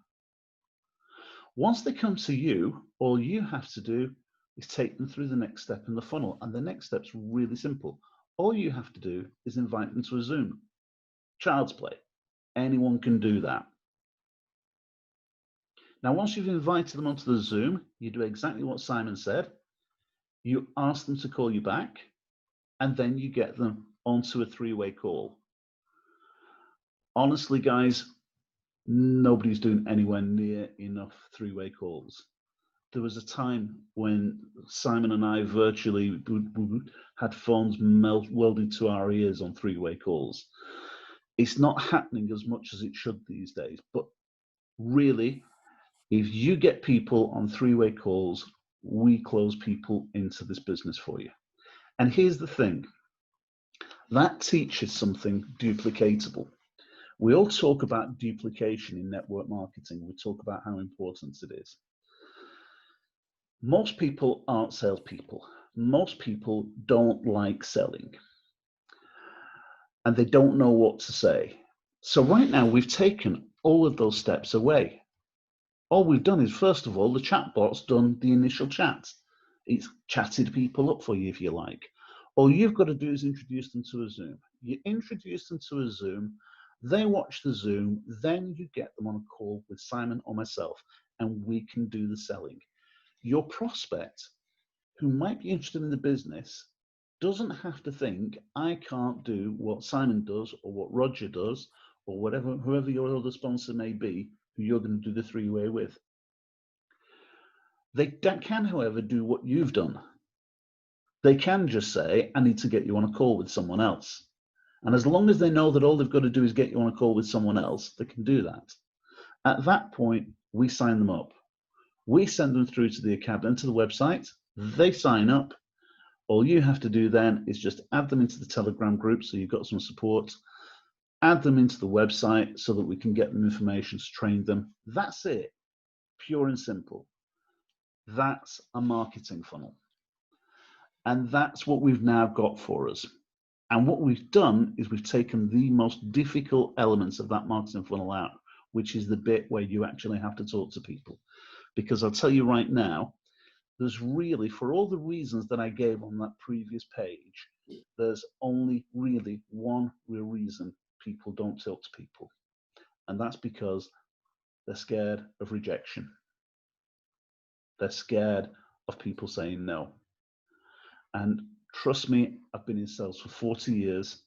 Once they come to you, all you have to do is take them through the next step in the funnel. And the next step's really simple. All you have to do is invite them to a Zoom. Child's play. Anyone can do that. Now, once you've invited them onto the Zoom, you do exactly what Simon said. You ask them to call you back, and then you get them onto a three-way call. Honestly, guys, nobody's doing anywhere near enough three-way calls. There was a time when Simon and I virtually had phones welded to our ears on three-way calls. It's not happening as much as it should these days, but really, if you get people on three-way calls, we close people into this business for you. And here's the thing, that teaches something duplicatable. We all talk about duplication in network marketing. We talk about how important it is. Most people aren't salespeople. Most people don't like selling. And they don't know what to say. So right now we've taken all of those steps away. All we've done is, first of all, the chatbot's done the initial chat. It's chatted people up for you, if you like. All you've got to do is introduce them to a Zoom. You introduce them to a Zoom, they watch the Zoom, then you get them on a call with Simon or myself, and we can do the selling. Your prospect, who might be interested in the business, doesn't have to think, I can't do what Simon does or what Roger does or whatever, whoever your other sponsor may be, who you're going to do the three-way with. They can, however, do what you've done. They can just say, I need to get you on a call with someone else. And as long as they know that all they've got to do is get you on a call with someone else, they can do that. At that point, we sign them up. We send them through to the academy, to the website. They sign up. All you have to do then is just add them into the Telegram group so you've got some support. Add them into the website so that we can get them information to train them. That's it. Pure and simple. That's a marketing funnel. And that's what we've now got for us. And what we've done is we've taken the most difficult elements of that marketing funnel out, which is the bit where you actually have to talk to people. Because I'll tell you right now, there's really, for all the reasons that I gave on that previous page, there's only really one real reason people don't talk to people. And that's because they're scared of rejection. They're scared of people saying no. And trust me, I've been in sales for 40 years.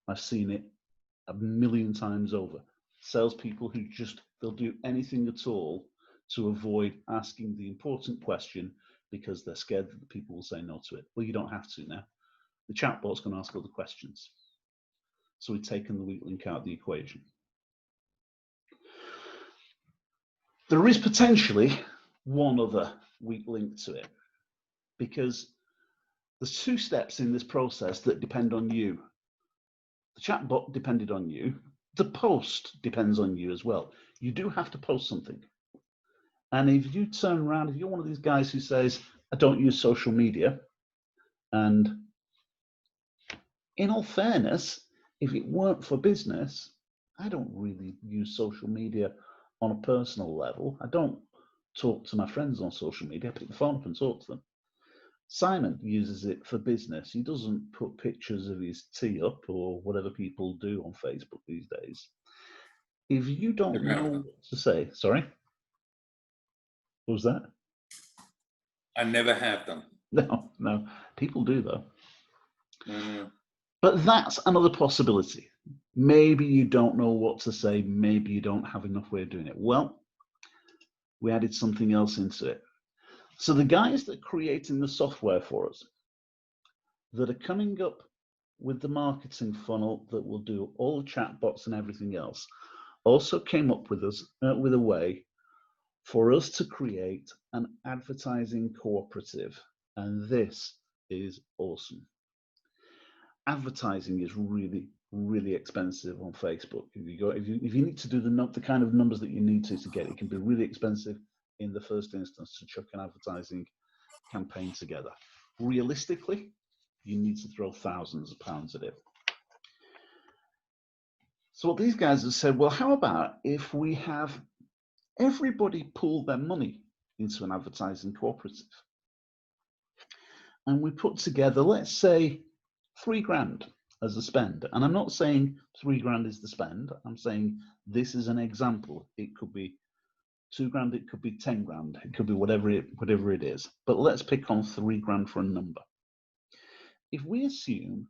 I've seen it a million times over. Salespeople who just, they'll do anything at all to avoid asking the important question because they're scared that the people will say no to it. Well, you don't have to now. The chatbot's going to ask all the questions. So we've taken the weak link out of the equation. There is potentially one other weak link to it, because there's 2 steps in this process that depend on you. The chatbot depended on you. The post depends on you as well. You do have to post something. And if you turn around, if you're one of these guys who says, I don't use social media, and in all fairness, if it weren't for business, I don't really use social media on a personal level. I don't talk to my friends on social media. I pick the phone up and talk to them. Simon uses it for business. He doesn't put pictures of his tea up or whatever people do on Facebook these days. If you don't know what to say, sorry, what was that? I never have done. No, people do though. Mm. But that's another possibility. Maybe you don't know what to say. Maybe you don't have enough way of doing it. Well, we added something else into it. So the guys that are creating the software for us, that are coming up with the marketing funnel that will do all the chatbots and everything else, also came up with us with a way for us to create an advertising cooperative. And this is awesome. Advertising is really, really expensive on Facebook. If you need to do the kind of numbers that you need to get, it can be really expensive in the first instance to chuck an advertising campaign together. Realistically, you need to throw thousands of pounds at it. So what these guys have said, well, how about if we have everybody pool their money into an advertising cooperative, and we put together, let's say, £3,000 as a spend. And I'm not saying £3,000 is the spend. I'm saying this is an example. It could be £2,000, it could be 10 grand, it could be whatever it is. But let's pick on £3,000 for a number. If we assume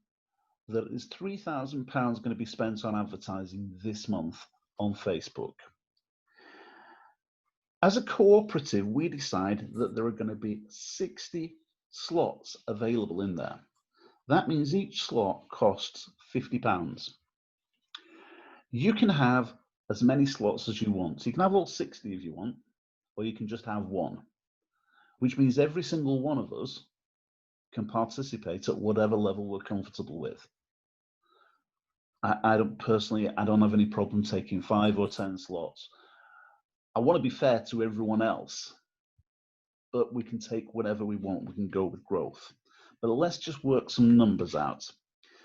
that there's £3,000 going to be spent on advertising this month on Facebook, as a cooperative, we decide that there are going to be 60 slots available in there. That means each slot costs £50. You can have as many slots as you want. So you can have all 60 if you want, or you can just have one, which means every single one of us can participate at whatever level we're comfortable with. I don't have any problem taking 5 or 10 slots. I want to be fair to everyone else, but we can take whatever we want. We can go with growth. But let's just work some numbers out.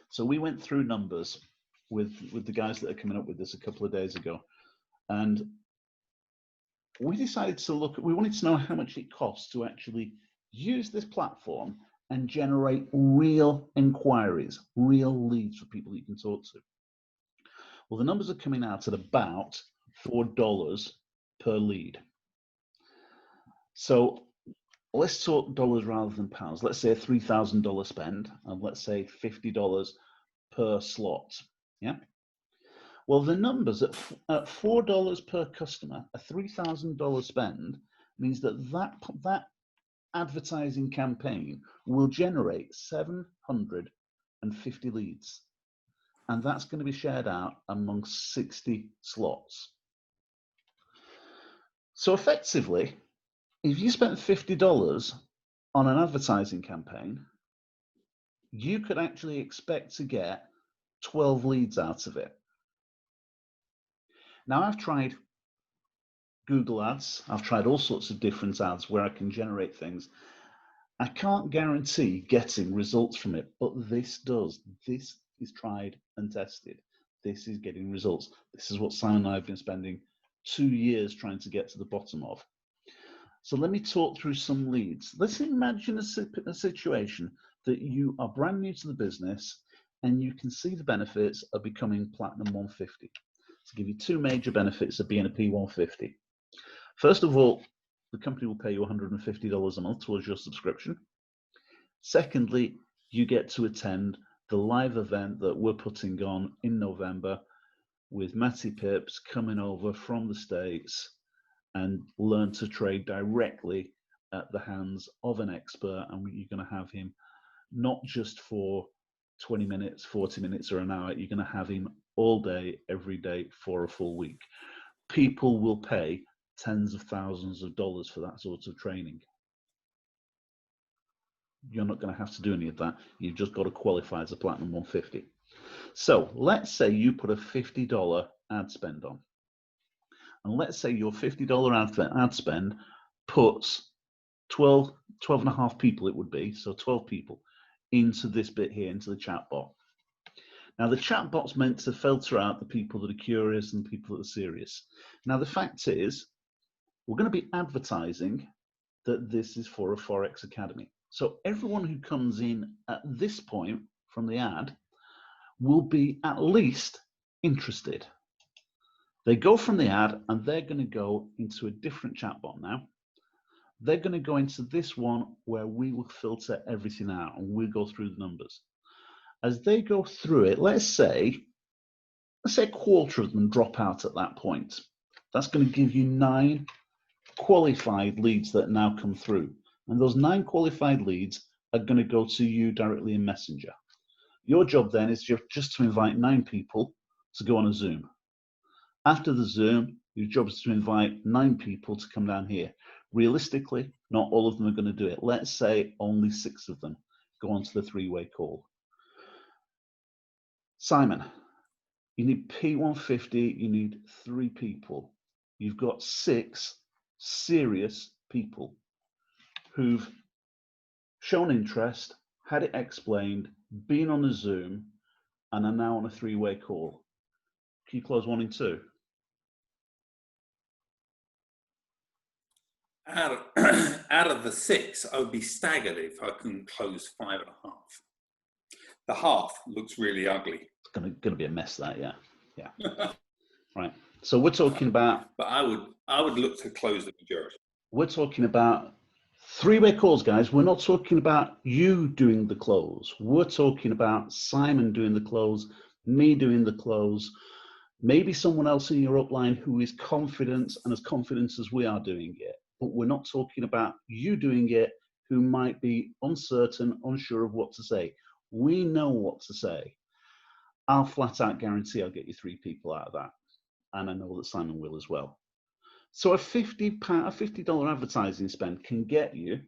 So we went through numbers with the guys that are coming up with this a couple of days ago, and we decided to we wanted to know how much it costs to actually use this platform and generate real inquiries, real leads for people you can talk to. Well, the numbers are coming out at about $4 per lead. So let's talk dollars rather than pounds. Let's say a $3,000 spend, and let's say $50 per slot. Yeah. Well, the numbers at $4 per customer, a $3,000 spend means that advertising campaign will generate 750 leads, and that's going to be shared out among 60 slots. So effectively, if you spent $50 on an advertising campaign, you could actually expect to get 12 leads out of it. Now, I've tried Google Ads. I've tried all sorts of different ads where I can generate things. I can't guarantee getting results from it, but this does. This is tried and tested. This is getting results. This is what Simon and I have been spending 2 years trying to get to the bottom of. So let me talk through some leads. Let's imagine a situation that you are brand new to the business and you can see the benefits of becoming Platinum 150. To give you 2 major benefits of being a P150. First of all, the company will pay you $150 a month towards your subscription. Secondly, you get to attend the live event that we're putting on in November with Matty Pips coming over from the States and learn to trade directly at the hands of an expert. And you're going to have him not just for 20 minutes, 40 minutes or an hour. You're going to have him all day, every day for a full week. People will pay tens of thousands of dollars for that sort of training. You're not going to have to do any of that. You've just got to qualify as a Platinum 150. So let's say you put a $50 ad spend on. And let's say your $50 ad spend puts 12 and a half people, it would be, so 12 people, into this bit here, into the chat bot. Now, the chat bot's meant to filter out the people that are curious and the people that are serious. Now, the fact is, we're going to be advertising that this is for a Forex Academy. So everyone who comes in at this point from the ad will be at least interested. They go from the ad and they're going to go into a different chatbot now. They're going to go into this one where we will filter everything out and we'll go through the numbers. As they go through it, let's say a quarter of them drop out at that point. That's going to give you 9 qualified leads that now come through. And those 9 qualified leads are going to go to you directly in Messenger. Your job then is just to invite 9 people to go on a Zoom. After the Zoom, your job is to invite 9 people to come down here. Realistically, not all of them are going to do it. Let's say only 6 of them go onto the 3-way call. Simon, you need P150, you need 3 people. You've got 6 serious people who've shown interest, had it explained, been on a Zoom, and are now on a 3-way call. Can you close 1 and 2? Out of the 6, I would be staggered if I can close 5.5. The half looks really ugly. It's gonna be a mess, that, yeah. Right. So we're talking about. But I would look to close the majority. We're talking about 3-way calls, guys. We're not talking about you doing the close. We're talking about Simon doing the close, me doing the close, maybe someone else in your upline who is confident and as confident as we are doing it. But we're not talking about you doing it who might be uncertain, unsure of what to say. We know what to say. I'll flat out guarantee I'll get you 3 people out of that. And I know that Simon will as well. So a $50 advertising spend can get you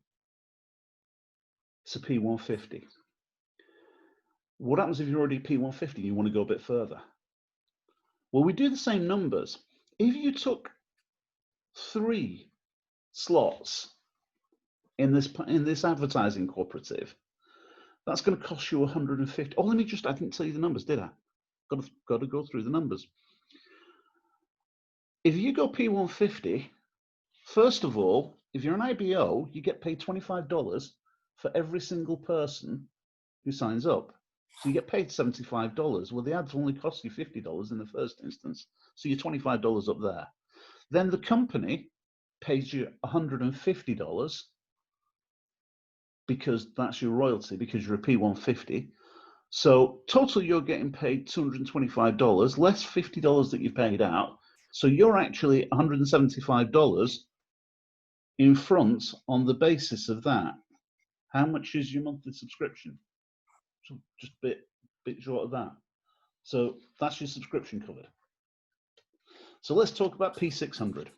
to P150. What happens if you're already P150 and you want to go a bit further? Well, we do the same numbers. If you took 3 slots in this advertising cooperative, that's going to cost you 150. Oh, I didn't tell you the numbers, did I? Got to go through the numbers. If you go P150, first of all, if you're an IBO, you get paid $25 for every single person who signs up. So you get paid $75. Well, the ads only cost you $50 in the first instance. So you're $25 up there. Then the company pays you $150 because that's your royalty, because you're a P150. So total, you're getting paid $225, less $50 that you paid out. So you're actually $175 in front on the basis of that. How much is your monthly subscription? So just a bit short of that. So that's your subscription covered. So let's talk about P600.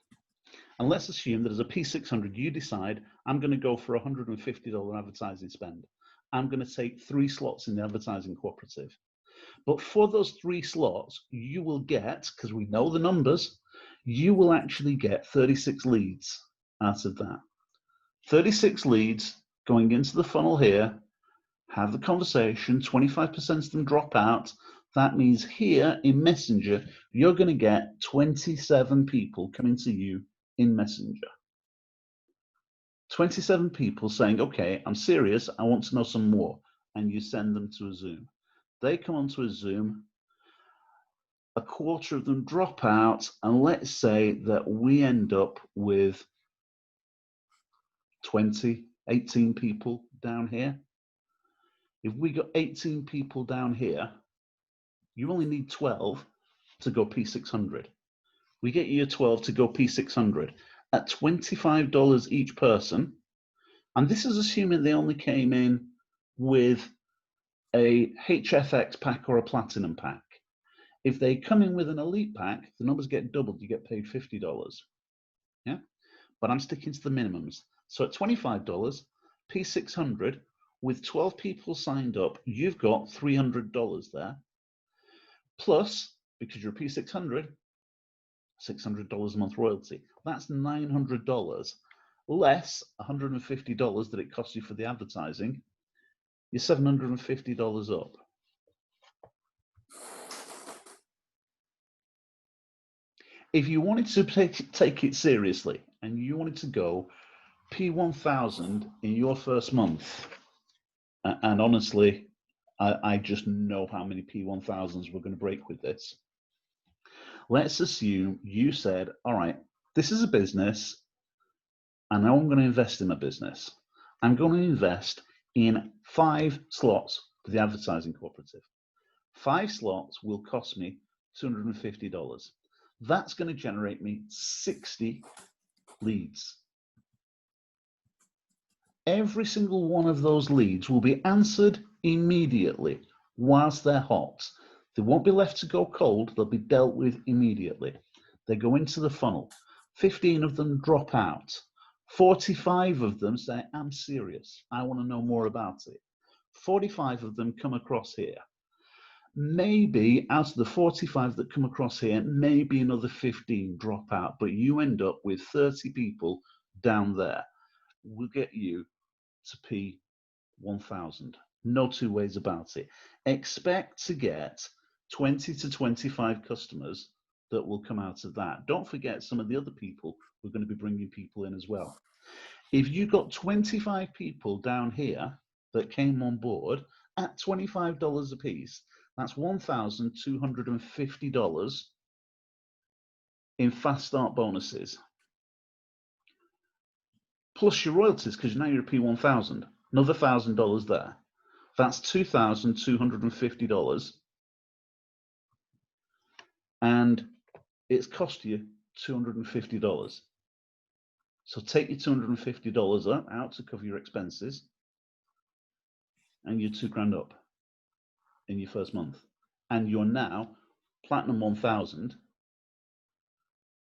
And let's assume that as a P600, you decide, I'm going to go for $150 advertising spend. I'm going to take 3 slots in the advertising cooperative. But for those 3 slots, you will get, because we know the numbers, you will actually get 36 leads out of that. 36 leads going into the funnel here, have the conversation, 25% of them drop out. That means here in Messenger, you're going to get 27 people coming to you in Messenger. 27 people saying, okay, I'm serious, I want to know some more. And you send them to a Zoom. They come onto a Zoom, a quarter of them drop out, and let's say that we end up with 18 people down here. If we got 18 people down here, you only need 12 to go P600. We get you 12 to go P600 at $25 each person. And this is assuming they only came in with a HFX pack or a platinum pack. If they come in with an elite pack, the numbers get doubled. You get paid $50. Yeah. but I'm sticking to the minimums. So at $25, P600, with 12 people signed up, you've got $300 there. Plus, because you're a P600, $600 a month royalty. That's $900 less $150 that it costs you for the advertising. You're $750 up. If you wanted to take it seriously and you wanted to go P1000 in your first month, and honestly, I just know how many P1000s we're going to break with this. Let's assume you said, all right, this is a business, and now I'm going to invest in my business. I'm going to invest in 5 slots for the advertising cooperative. 5 slots will cost me $250. That's going to generate me 60 leads. Every single one of those leads will be answered immediately whilst they're hot. They won't be left to go cold, they'll be dealt with immediately. They go into the funnel. 15 of them drop out. 45 of them say, I'm serious, I want to know more about it. 45 of them come across here. Maybe out of the 45 that come across here, maybe another 15 drop out, but you end up with 30 people down there. We'll get you to P1000. No two ways about it. Expect to get 20 to 25 customers that will come out of that. Don't forget some of the other people who are going to be bringing people in as well. If you got 25 people down here that came on board at $25 a piece, that's $1,250 in fast start bonuses. Plus your royalties, because now you're a P1000, another $1,000 there. That's $2,250. And it's cost you $250. So take your $250 out to cover your expenses, and you're $2,000 up in your first month. And you're now Platinum 1000,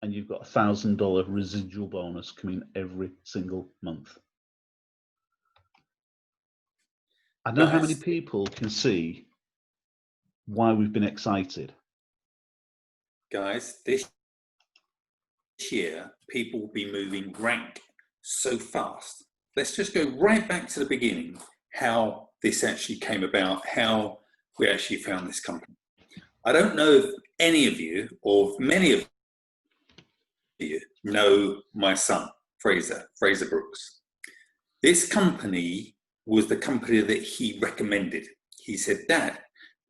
and you've got a $1,000 residual bonus coming every single month. I don't know how many people can see why we've been excited. Guys, this year, people will be moving rank so fast. Let's just go right back to the beginning, how this actually came about, how we actually found this company. I don't know if any of you, or many of you, know my son, Fraser Brooks. This company was the company that he recommended. He said, Dad,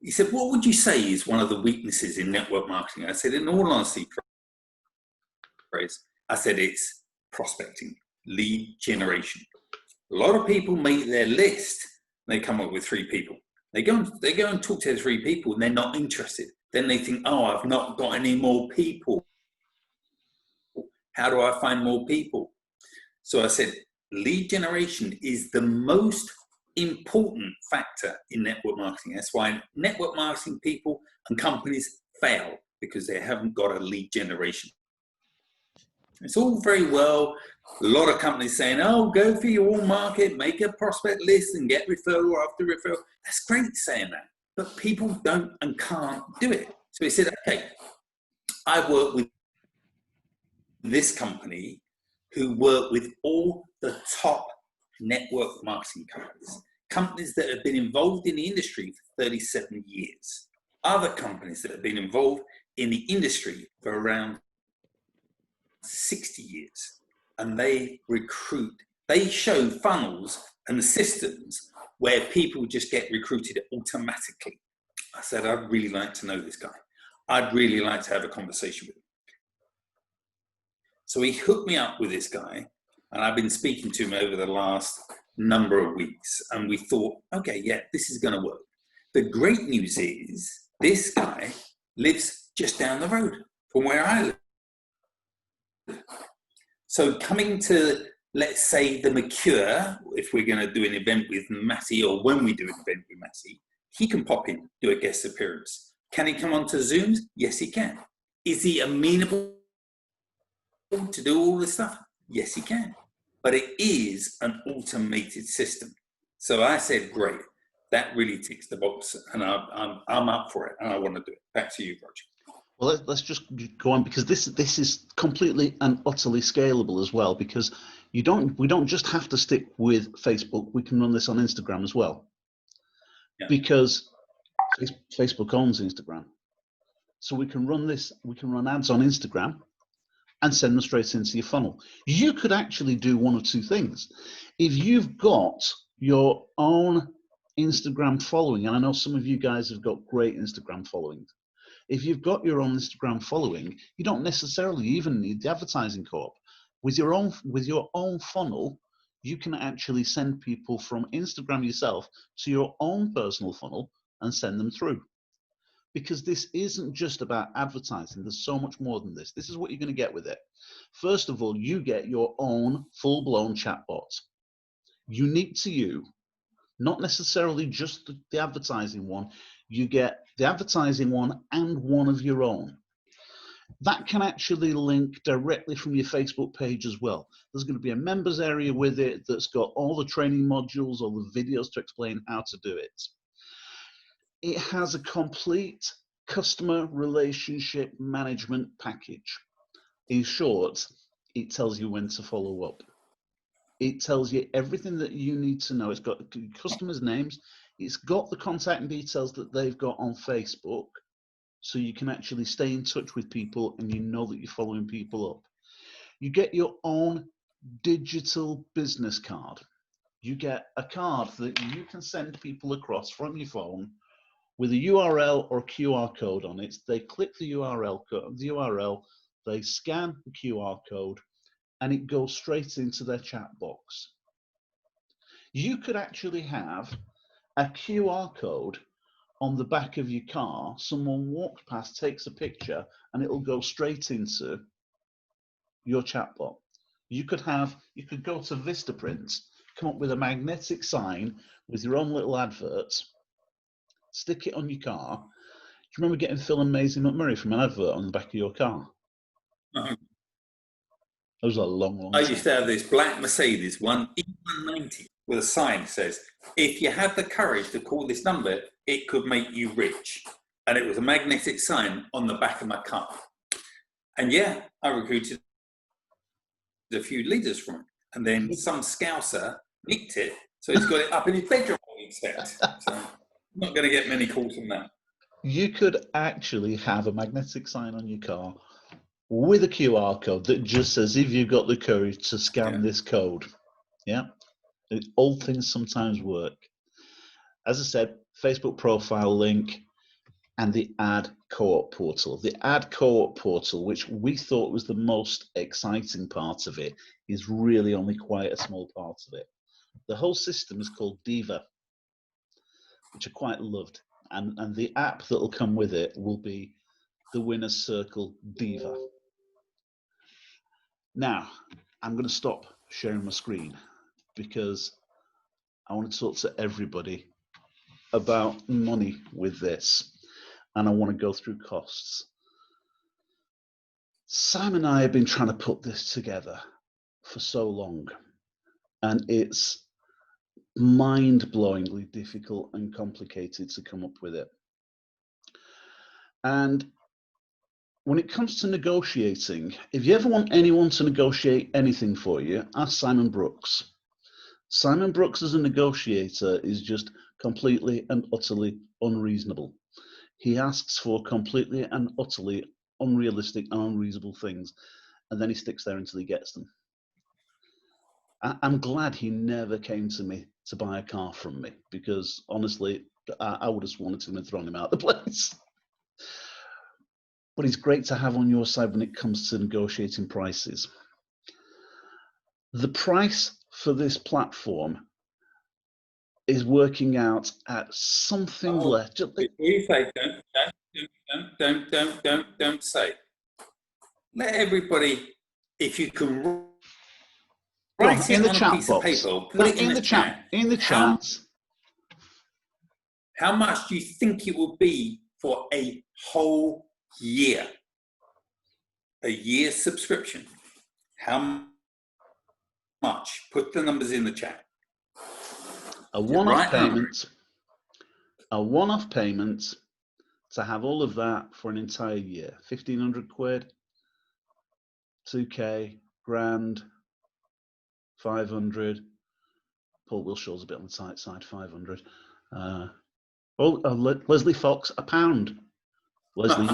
he said, what would you say is one of the weaknesses in network marketing? I said, in all honesty, Fraser, I said, it's prospecting, lead generation. A lot of people make their list, and they come up with 3 people. They go and talk to 3 people, and they're not interested. Then they think, oh, I've not got any more people. How do I find more people? So I said, lead generation is the most important factor in network marketing. That's why network marketing people and companies fail, because they haven't got a lead generation. It's all very well, a lot of companies saying, oh, go for your market, make a prospect list and get referral after referral. That's great saying that, but people don't and can't do it. So he said, okay, I work with this company who work with all the top network marketing companies that have been involved in the industry for 37 years. Other companies that have been involved in the industry for around 60 years. And they recruit, they show funnels and systems where people just get recruited automatically. I said, I'd really like to know this guy. I'd really like to have a conversation with him. So he hooked me up with this guy, and I've been speaking to him over the last number of weeks, and we thought, okay, yeah, this is going to work. The great news is this guy lives just down the road from where I live. So coming to, let's say, the Mercure, if we're going to do an event with Matty, or when we do an event with Matty, he can pop in, do a guest appearance. Can he come onto Zooms? Yes, he can. Is he amenable to do all this stuff? Yes, he can. But it is an automated system. So I said, great. That really ticks the box, and I'm up for it, and I want to do it. Back to you, Roger. Well, let's just go on, because this is completely and utterly scalable as well, because we don't just have to stick with Facebook. We can run this on Instagram as well, because Facebook owns Instagram. So we can run ads on Instagram and send them straight into your funnel. You could actually do one of two things. If you've got your own Instagram following, and I know some of you guys have got great Instagram followings. If you've got your own Instagram following, you don't necessarily even need the advertising co-op. With your own funnel, you can actually send people from Instagram yourself to your own personal funnel and send them through. Because this isn't just about advertising. There's so much more than this. This is what you're going to get with it. First of all, you get your own full-blown chatbot, unique to you, not necessarily just the advertising one. You get the advertising one and one of your own. That can actually link directly from your Facebook page as well. There's going to be a members area with it that's got all the training modules, all the videos to explain how to do it. It has a complete customer relationship management package. In short, it tells you when to follow up. It tells you everything that you need to know. It's got customers' names. It's got the contact details that they've got on Facebook, so you can actually stay in touch with people and you know that you're following people up. You get your own digital business card. You get a card that you can send people across from your phone with a URL or a QR code on it. They click the URL, they scan the QR code, and it goes straight into their chat box. You could actually have a QR code on the back of your car. Someone walks past, takes a picture, and it'll go straight into your chatbot. You could go to Vistaprint, come up with a magnetic sign with your own little advert, stick it on your car. Do you remember getting Phil and Maisie McMurray from an advert on the back of your car? Uh-huh. That was a long time. I used to have this black Mercedes, one E190, with a sign that says, if you have the courage to call this number, it could make you rich. And it was a magnetic sign on the back of my car. And yeah, I recruited a few leaders from it. And then some scouser nicked it, so he's got it up in his bedroom all weekend. So I'm not going to get many calls from that. You could actually have a magnetic sign on your car with a QR code that just says, if you've got the courage to scan this code. Yeah, all things sometimes work. As I said, Facebook profile link and the ad co-op portal. The ad co-op portal, which we thought was the most exciting part of it, is really only quite a small part of it. The whole system is called Diva, which I quite loved. And the app that will come with it will be the Winner's Circle Diva. Now, I'm going to stop sharing my screen because I want to talk to everybody about money with this, and I want to go through costs. Sam and I have been trying to put this together for so long, and it's mind-blowingly difficult and complicated to come up with it. And when it comes to negotiating, if you ever want anyone to negotiate anything for you, ask Simon Brooks. Simon Brooks as a negotiator is just completely and utterly unreasonable. He asks for completely and utterly unrealistic and unreasonable things, and then he sticks there until he gets them. I'm glad he never came to me to buy a car from me, because honestly, I would have sworn at him and thrown him out of the place. But he's great to have on your side when it comes to negotiating prices. The price for this platform is working out at something less. You say don't say. Let everybody, if you can write it on a piece of paper, put it in the chat. In the chat. How much do you think it will be for a whole year? A year subscription. How much? Put the numbers in the chat. A one-off payment. A one-off payment to have all of that for an entire year. 1,500 quid, 2K, grand, 500. Paul Wilshaw's a bit on the tight side, 500. Leslie Fox, £1. Leslie,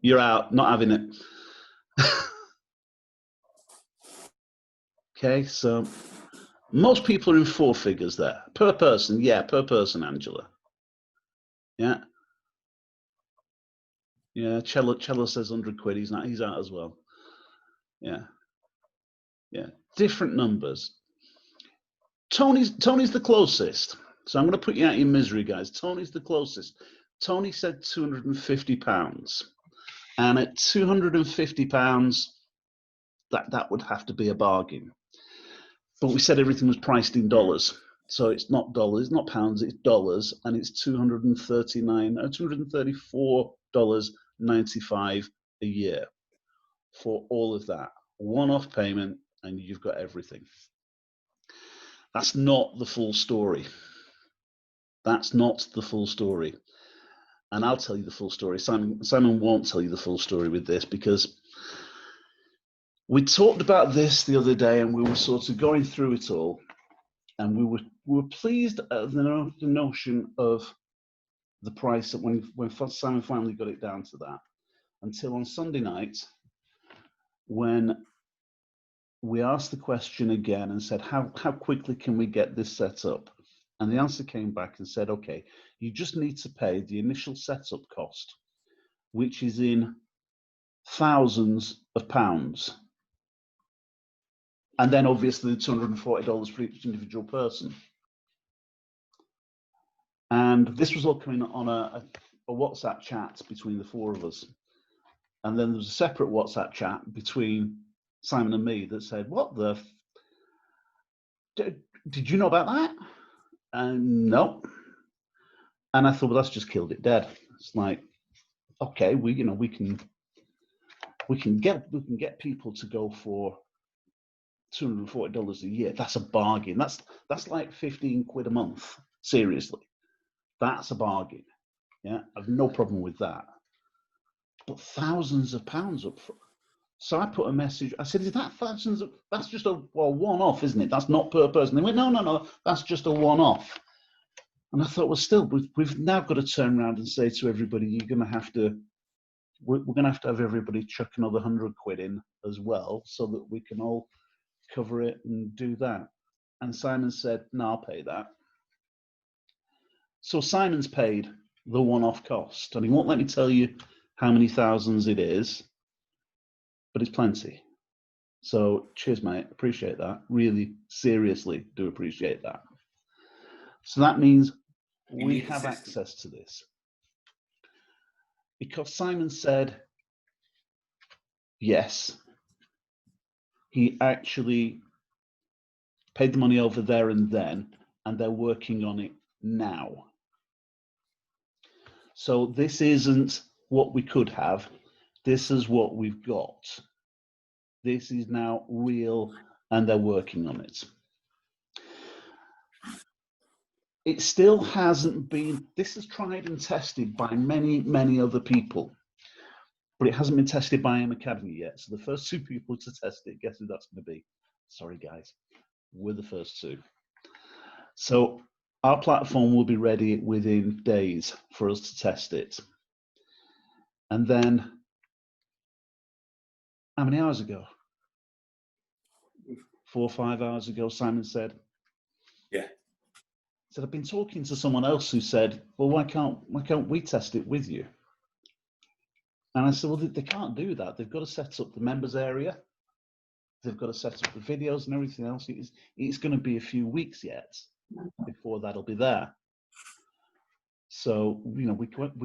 you're out, not having it. Okay, so most people are in 4 figures there. Per person, yeah, per person, Angela. Yeah. Yeah, Cello says 100 quid, he's out as well. Yeah. Yeah, different numbers. Tony's the closest. So I'm going to put you out of your misery, guys. Tony's the closest. Tony said £250. And at £250, that would have to be a bargain. But we said everything was priced in dollars. So it's not dollars, not pounds, it's dollars. And it's $234.95 a year for all of that. One-off payment, and you've got everything. That's not the full story. That's not the full story. And I'll tell you the full story. Simon won't tell you the full story with this, because we talked about this the other day and we were sort of going through it all, and we were pleased at the notion of the price when Simon finally got it down to that, until on Sunday night when we asked the question again and said, how quickly can we get this set up? And the answer came back and said, okay, you just need to pay the initial setup cost, which is in thousands of pounds. And then obviously the $240 for each individual person. And this was all coming on a WhatsApp chat between the 4 of us. And then there was a separate WhatsApp chat between Simon and me that said, what the, did you know about that? And no. And I thought, well, that's just killed it dead. It's like, okay, we can get people to go for $240 a year. That's a bargain. That's like 15 quid a month. Seriously, that's a bargain. Yeah, I've no problem with that. But thousands of pounds up front. So I put a message. I said, "Is that thousands? That's just a one-off, isn't it? That's not per person." They went, "No, that's just a one-off." And I thought, well, still, we've now got to turn around and say to everybody, we're going to have to have everybody chuck another 100 quid in as well, so that we can all cover it and do that. And Simon said, no, I'll pay that. So Simon's paid the one-off cost, and he won't let me tell you how many thousands it is, but it's plenty. So cheers, mate. Appreciate that. Really, seriously do appreciate that. So that means we have access to this. Because Simon said yes, he actually paid the money over there and then, and they're working on it now. So this isn't what we could have. This is what we've got. This is now real, and they're working on it. It still hasn't been, this is tried and tested by many, many other people, but it hasn't been tested by M Academy yet. So the first 2 people to test it, guess who that's going to be? Sorry, guys, we're the first 2. So our platform will be ready within days for us to test it. And then, how many hours ago? 4 or 5 hours ago, Simon said, yeah. He said, I've been talking to someone else who said, well, why can't we test it with you? And I said, well, they can't do that. They've got to set up the members area. They've got to set up the videos and everything else. It's going to be a few weeks yet before that'll be there. So, we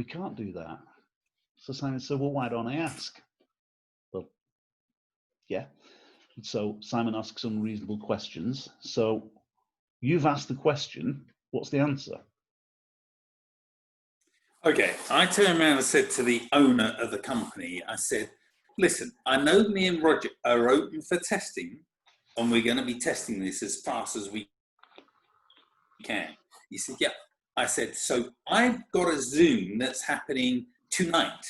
can't do that. So Simon said, well, why don't I ask? Well, yeah. So Simon asked some reasonable questions. So you've asked the question, what's the answer? Okay, I turned around and said to the owner of the company, I said, listen, I know me and Roger are open for testing, and we're going to be testing this as fast as we can. He said, yeah. I said, so I've got a Zoom that's happening tonight.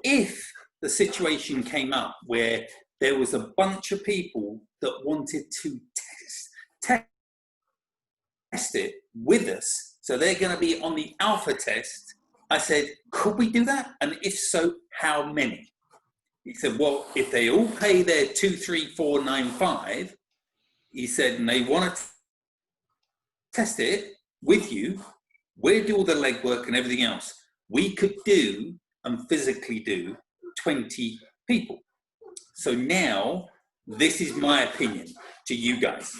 If the situation came up where there was a bunch of people that wanted to test it with us, so they're going to be on the alpha test, I said, could we do that? And if so, how many? He said, well, if they all pay their 23495, he said, and they want to test it with you, we'll do all the legwork and everything else. We could do and physically do 20 people. So now, this is my opinion to you guys.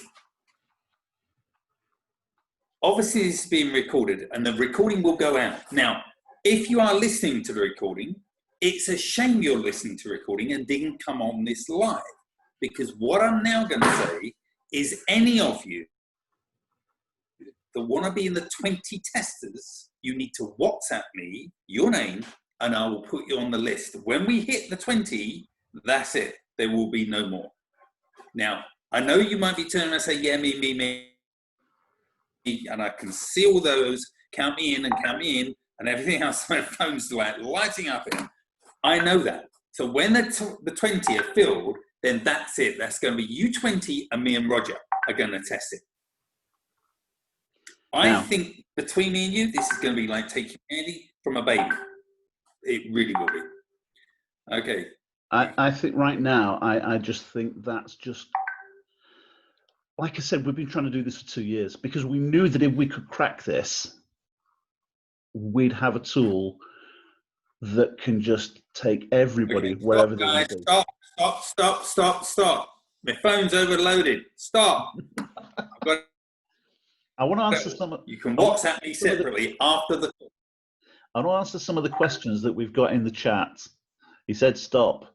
Obviously, this is being recorded, and the recording will go out. Now, if you are listening to the recording, it's a shame you're listening to the recording and didn't come on this live. Because what I'm now going to say is any of you that want to be in the 20 testers, you need to WhatsApp me your name, and I will put you on the list. When we hit the 20, that's it. There will be no more. Now, I know you might be turning around and say, yeah, me. And I can see all those, count me in, and everything else. My phone's like lighting up. I know that. So when the 20 are filled, then that's it. That's going to be you 20 and me and Roger are going to test it. I think between me and you, this is going to be like taking candy from a baby. It really will be. Okay. I think right now, I just think that's just, like I said, we've been trying to do this for 2 years because we knew that if we could crack this, we'd have a tool that can just take everybody wherever they want to be. Stop. My phone's overloaded. Stop. I want to answer some of... You can WhatsApp me separately after the... I want to answer some of the questions that we've got in the chat. He said stop.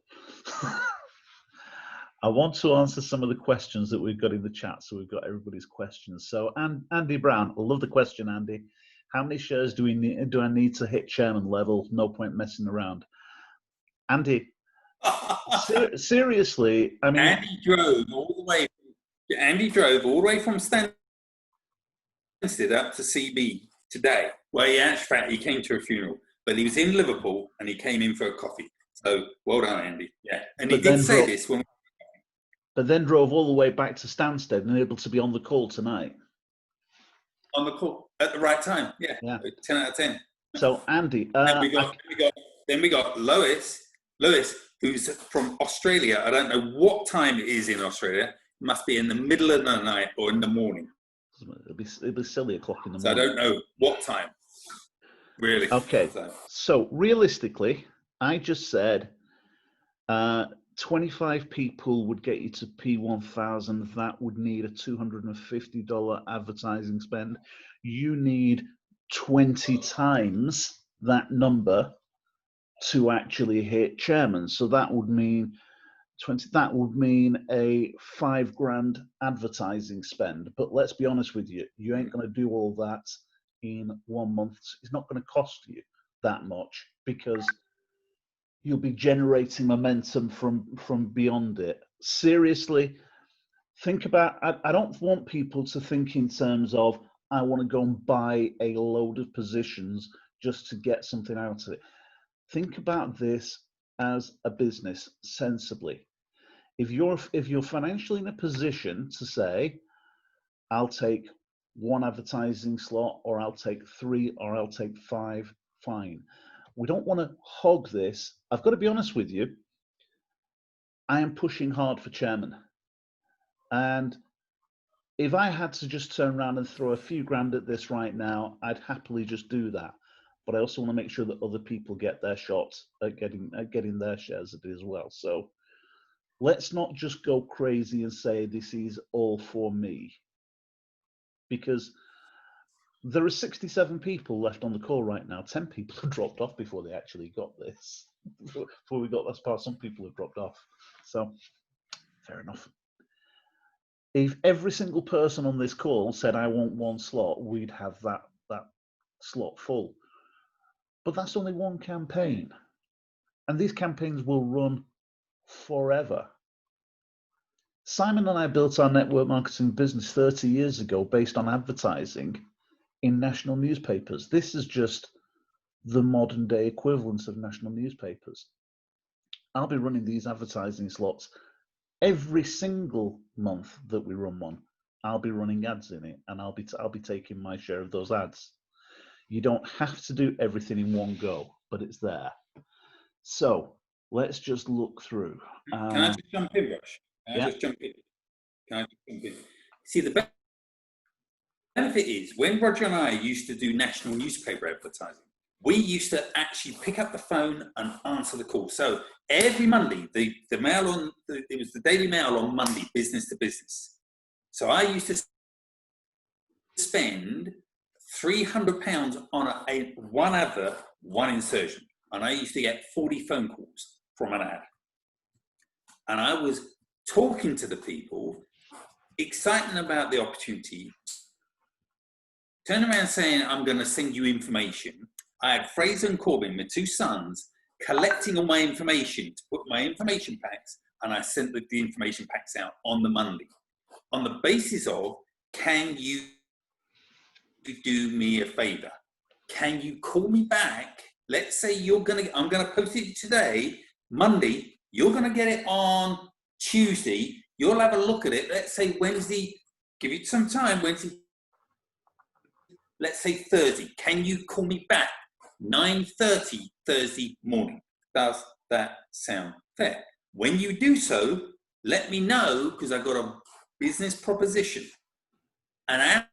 I want to answer some of the questions that we've got in the chat, so we've got everybody's questions. So, Andy Brown, I love the question, Andy. How many shares do I need to hit chairman level? No point messing around. Andy, seriously, I mean... Andy drove all the way from Stansted up to CB today. Well, he came to a funeral, but he was in Liverpool and he came in for a coffee. So, well done, Andy. Yeah, and he did say this when... But then drove all the way back to Stansted and able to be on the call tonight. On the call at the right time, yeah. 10 out of 10. So Andy, then we got Lois, who's from Australia. I don't know what time it is in Australia. It must be in the middle of the night or in the morning. It'll be silly o'clock in the morning. So I don't know what time, really. Okay. So realistically, I just said 25 people would get you to P1000. That would need a $250 advertising spend. You need 20 times that number to actually hit chairman. So that would mean a $5,000 advertising spend. But let's be honest with you, you ain't going to do all that in 1 month. It's not going to cost you that much because you'll be generating momentum from beyond it. Seriously, think about, I don't want people to think in terms of, I want to go and buy a load of positions just to get something out of it. Think about this as a business sensibly. If you're financially in a position to say, I'll take 1 advertising slot, or I'll take 3, or I'll take 5, fine. We don't want to hog this. I've got to be honest with you. I am pushing hard for chairman. And if I had to just turn around and throw a few grand at this right now, I'd happily just do that. But I also want to make sure that other people get their shots at getting their shares of it as well. So let's not just go crazy and say this is all for me. Because there are 67 people left on the call right now. 10 people have dropped off before they actually got this. Before we got this part, some people have dropped off. So, fair enough. If every single person on this call said, I want 1 slot, we'd have that slot full. But that's only 1 campaign. And these campaigns will run forever. Simon and I built our network marketing business 30 years ago based on advertising in national newspapers. This is just the modern day equivalent of national newspapers. I'll be running these advertising slots every single month that we run one. I'll be running ads in it, and I'll be taking my share of those ads. You don't have to do everything in one go, but it's there. So let's just look through. Can I just jump in, Rush? Can I just jump in? See, the benefit is when Roger and I used to do national newspaper advertising, we used to actually pick up the phone and answer the call. So every Monday, it was the Daily Mail on Monday, business to business. So I used to spend £300 on one advert, one insertion. And I used to get 40 phone calls from an ad. And I was talking to the people, exciting about the opportunity, turn around saying, I'm going to send you information. I had Fraser and Corbin, my two sons, collecting all my information to put my information packs, and I sent the information packs out on the Monday. On the basis of, can you do me a favor? Can you call me back? Let's say I'm going to post it today, Monday, you're going to get it on Tuesday, you'll have a look at it, let's say Wednesday, give it some time, Wednesday, let's say Thursday, can you call me back 9:30 Thursday morning? Does that sound fair? When you do so, let me know, because I've got a business proposition. And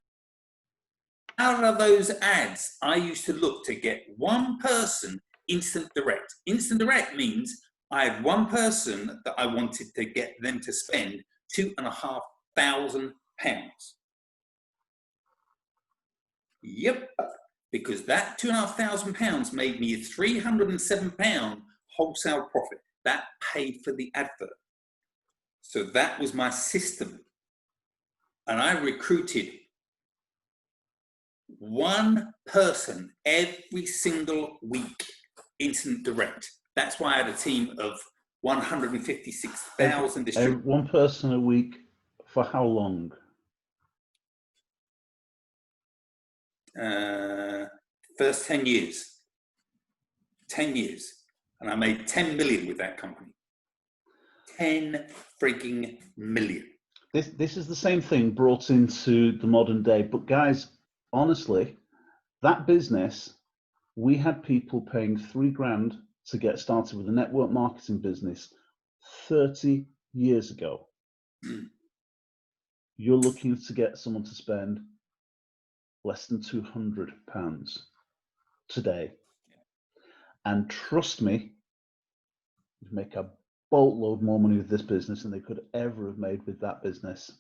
out of those ads, I used to look to get one person instant direct. Instant direct means I had one person that I wanted to get them to spend £2,500. Yep, because that £2,500 made me a £307 wholesale profit. That paid for the advert. So that was my system. And I recruited one person every single week, instant direct. That's why I had a team of 156,000 distributors. One person a week for how long? First 10 years. 10 years. And I made 10 million with that company. 10 freaking million. This is the same thing brought into the modern day. But guys, honestly, that business, we had people paying £3,000 to get started with a network marketing business 30 years ago. You're looking to get someone to spend less than £200 today. And trust me, you make a boatload more money with this business than they could ever have made with that business.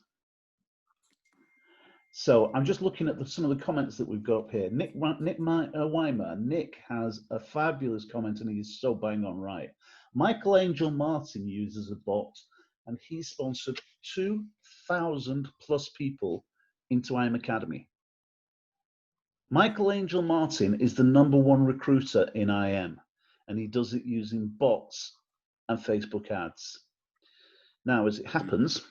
So I'm just looking at some of the comments that we've got up here. Nick Weimer. Nick has a fabulous comment, and he's so bang on right. Michael Angel Martin uses a bot, and he sponsored 2,000 plus people into IM Academy. Michael Angel Martin is the #1 recruiter in IM, and he does it using bots and Facebook ads. Now, as it happens,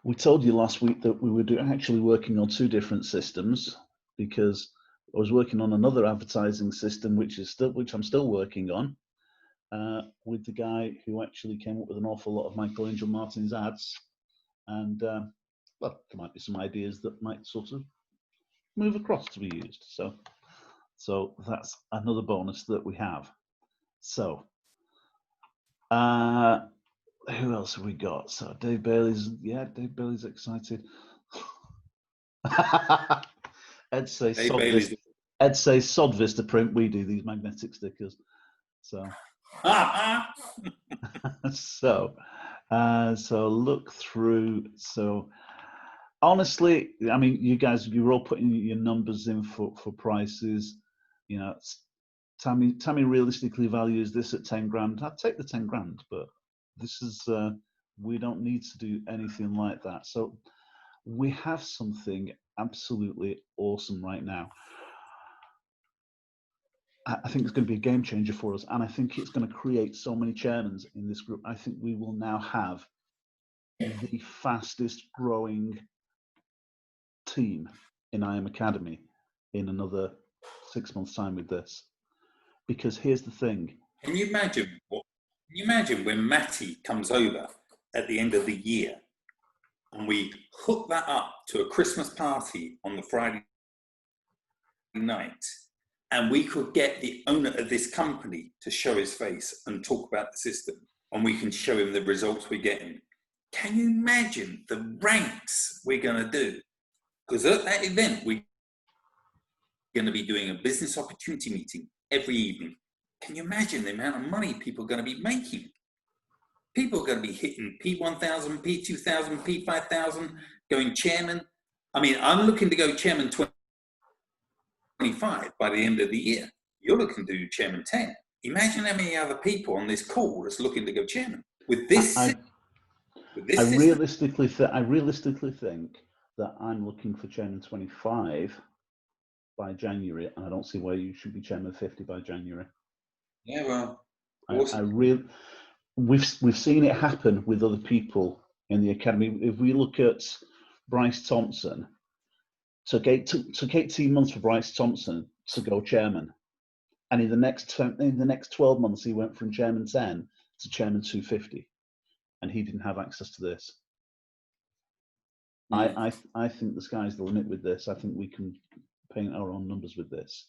we told you last week that we were actually working on 2 different systems, because I was working on another advertising system, which I'm still working on, with the guy who actually came up with an awful lot of Michael Angel Martin's ads. And well, there might be some ideas that might sort of move across to be used. So that's another bonus that we have. So who else have we got? So Dave Bailey's excited. Ed says Sod Vista print. We do these magnetic stickers. So so look through. So honestly, I mean, you guys, you're all putting your numbers in for prices. You know, Tammy realistically values this at 10 grand. I'd take the 10 grand, but this is we don't need to do anything like that. So we have something absolutely awesome right now. I think it's going to be a game changer for us, and I think it's going to create so many chairmans in this group. I think we will now have the fastest growing team in IM Academy in another 6 months' time with this. Because here's the thing. Can you imagine when Matty comes over at the end of the year and we hook that up to a Christmas party on the Friday night, and we could get the owner of this company to show his face and talk about the system, and we can show him the results we're getting. Can you imagine the ranks we're going to do? Because at that event, we're going to be doing a business opportunity meeting every evening. Can you imagine the amount of money people are going to be making? People are going to be hitting P1000, P2000, P5000, going chairman. I mean, I'm looking to go chairman 25 by the end of the year. You're looking to do chairman 10. Imagine how many other people on this call that's looking to go chairman. With this, I realistically think that I'm looking for chairman 25 by January, and I don't see why you should be chairman 50 by January. Yeah, well, awesome. We've seen it happen with other people in the academy. If we look at Bryce Thompson, took 18 months for Bryce Thompson to go chairman, and in the next 12 months he went from chairman 10 to chairman 250, and he didn't have access to this. I think the sky's the limit with this. I think we can paint our own numbers with this.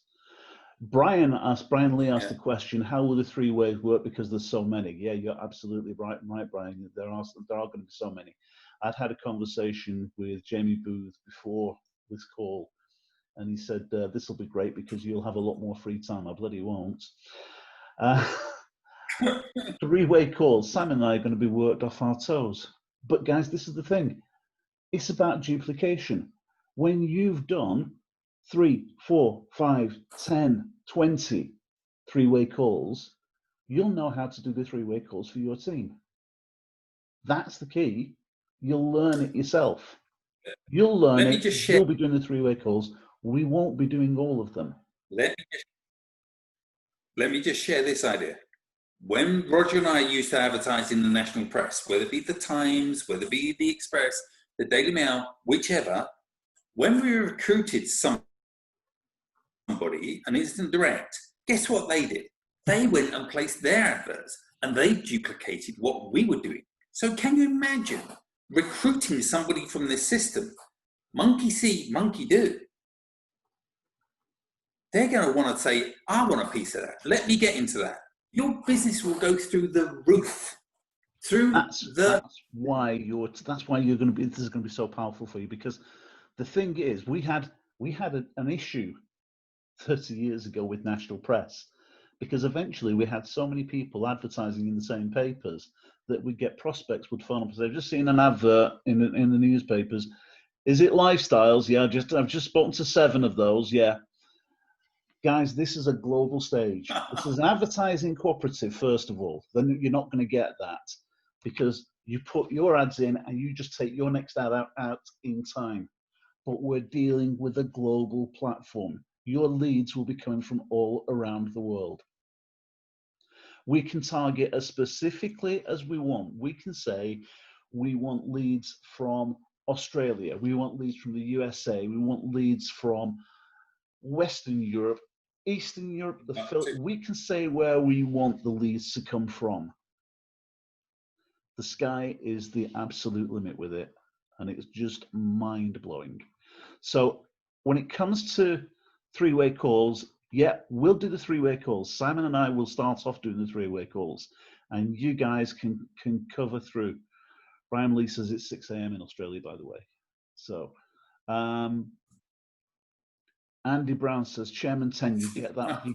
Brian Lee asked the question, how will the 3 ways work because there's so many? Yeah, you're absolutely right, Brian. There are going to be so many. I'd had a conversation with Jamie Booth before this call, and he said, this will be great because you'll have a lot more free time. I bloody won't. 3-way calls. Simon and I are going to be worked off our toes. But guys, this is the thing. It's about duplication. When you've done 3, 4, 5, 10, 20 3-way calls, you'll know how to do the 3-way calls for your team. That's the key. You'll learn it yourself. You'll learn it. You'll be doing the 3-way calls. We won't be doing all of them. Let me just share this idea. When Roger and I used to advertise in the national press, whether it be the Times, whether it be the Express, the Daily Mail, whichever, when we recruited somebody, an instant direct, guess what they did? They went and placed their adverts and they duplicated what we were doing. So can you imagine recruiting somebody from this system? Monkey see, monkey do. They're going to want to say, I want a piece of that. Let me get into that. Your business will go through the roof. That's why you're going to be. This is going to be so powerful for you, because the thing is, we had an issue 30 years ago with national press, because eventually we had so many people advertising in the same papers that we'd get prospects would phone up and say, I've just seen an advert in the newspapers. Is it lifestyles? Yeah, I've just spoken to 7 of those. Yeah. Guys, this is a global stage. This is an advertising cooperative, first of all. Then you're not going to get that, because you put your ads in and you just take your next ad out in time. But we're dealing with a global platform. Your leads will be coming from all around the world. We can target as specifically as we want. We can say we want leads from Australia. We want leads from the USA. We want leads from Western Europe, Eastern Europe. We can say where we want the leads to come from. The sky is the absolute limit with it, and it's just mind-blowing. So when it comes to 3-way calls, yeah, we'll do the 3-way calls. Simon and I will start off doing the 3-way calls, and you guys can cover through. Brian Lee says it's 6 a.m. in Australia, by the way. So Andy Brown says, Chairman 10, you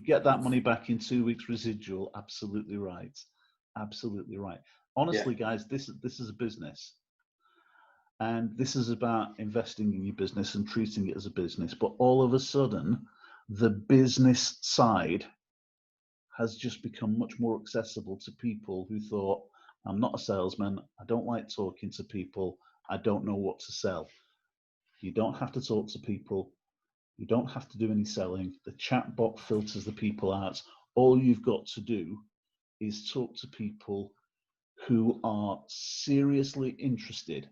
get that money back in 2 weeks residual. Absolutely right. Absolutely right. Honestly, guys, this is a business. And this is about investing in your business and treating it as a business. But all of a sudden, the business side has just become much more accessible to people who thought, I'm not a salesman. I don't like talking to people. I don't know what to sell. You don't have to talk to people. You don't have to do any selling. The chat bot filters the people out. All you've got to do is talk to people who are seriously interested,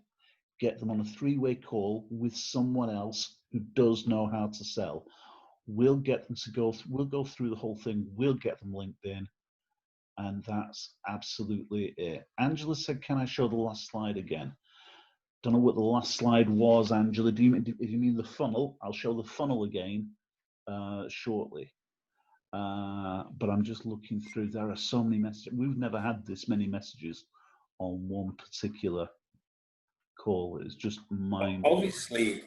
get them on a 3-way call with someone else who does know how to sell. We'll get them to go. We'll go through the whole thing. We'll get them linked in, and that's absolutely it. Angela said, "Can I show the last slide again?" Don't know what the last slide was, Angela. If you mean the funnel, I'll show the funnel again shortly. But I'm just looking through. There are so many messages. We've never had this many messages on one particular call. It's just mind. Obviously,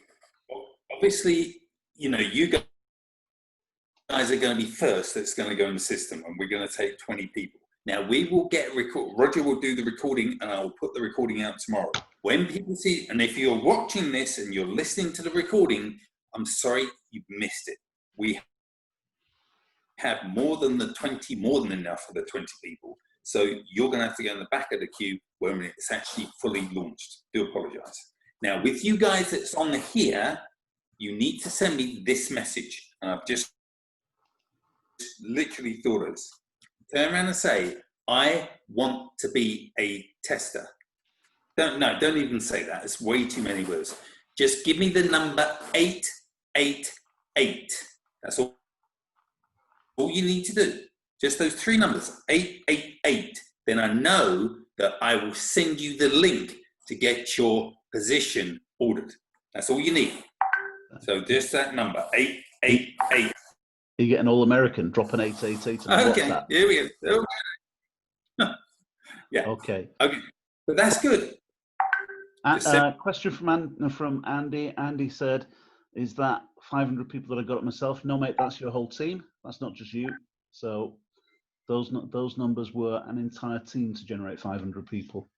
you know, you guys are going to be first. That's going to go in the system, and we're going to take 20 people. Now we will get record. Roger will do the recording, and I'll put the recording out tomorrow. When people see, and if you're watching this and you're listening to the recording, I'm sorry you've missed it. We have more than enough for the 20 people. So you're going to have to go in the back of the queue when it's actually fully launched. Do apologize. Now, with you guys that's on here, you need to send me this message. And I've just literally thought of this. Turn around and say, I want to be a tester. Don't even say that. It's way too many words. Just give me the number 888. That's all you need to do. Just those 3 numbers, 888. Then I know that I will send you the link to get your position ordered. That's all you need. So just that number, 888. You're getting all American, drop an 888 on Okay, WhatsApp. here we go. Yeah. Okay. Okay, but that's good. Question from Andy. Andy said, "Is that 500 people that I got it myself?" No, mate, that's your whole team. That's not just you. So those numbers were an entire team to generate 500 people.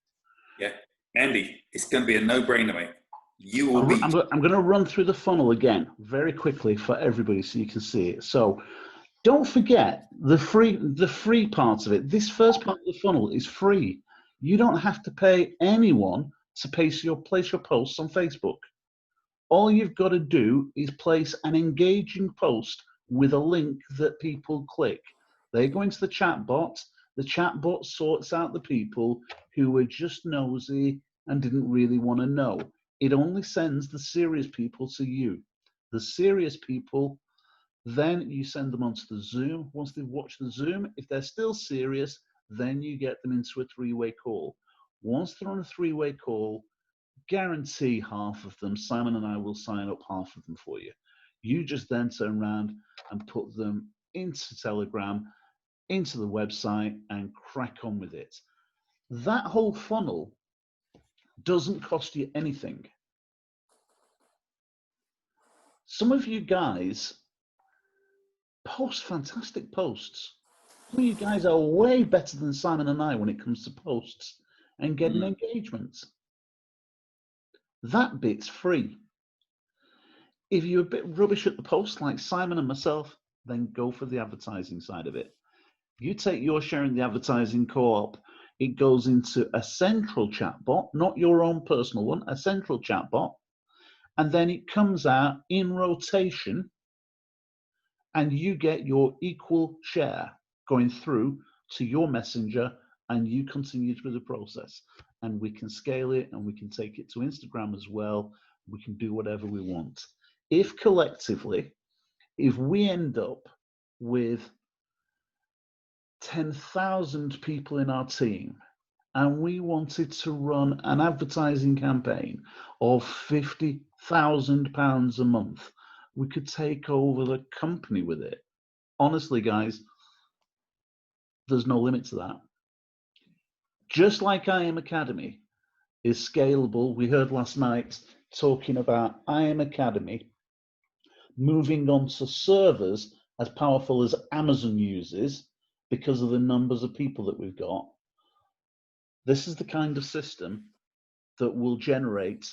Yeah, Andy, it's going to be a no-brainer, mate. You will I'm going to run through the funnel again very quickly for everybody so you can see it. So don't forget the free parts of it. This first part of the funnel is free. You don't have to pay anyone to place your posts on Facebook. All you've got to do is place an engaging post with a link that people click. They go into the chat bot. The chat bot sorts out the people who were just nosy and didn't really want to know. It only sends the serious people to you. The serious people, then you send them onto the Zoom. Once they've watched the Zoom, if they're still serious, then you get them into a 3-way call. Once they're on a 3-way call, guarantee half of them, Simon and I will sign up half of them for you. You just then turn around and put them into Telegram, into the website, and crack on with it. That whole funnel doesn't cost you anything. Some of you guys post fantastic posts. Some of you guys are way better than Simon and I when it comes to posts and getting engagements. That bit's free. If you're a bit rubbish at the post like Simon and myself, then go for the advertising side of it. You take your share in the advertising co-op, it goes into a central chatbot, not your own personal one, a central chatbot, and then it comes out in rotation and you get your equal share going through to your messenger and you continue through the process. And we can scale it and we can take it to Instagram as well. We can do whatever we want. If collectively, if we end up with 10,000 people in our team and we wanted to run an advertising campaign of £50,000 a month, we could take over the company with it. Honestly, guys, there's no limit to that. Just like IM Academy is scalable. We heard last night talking about IM Academy moving on to servers as powerful as Amazon uses because of the numbers of people that we've got. This is the kind of system that will generate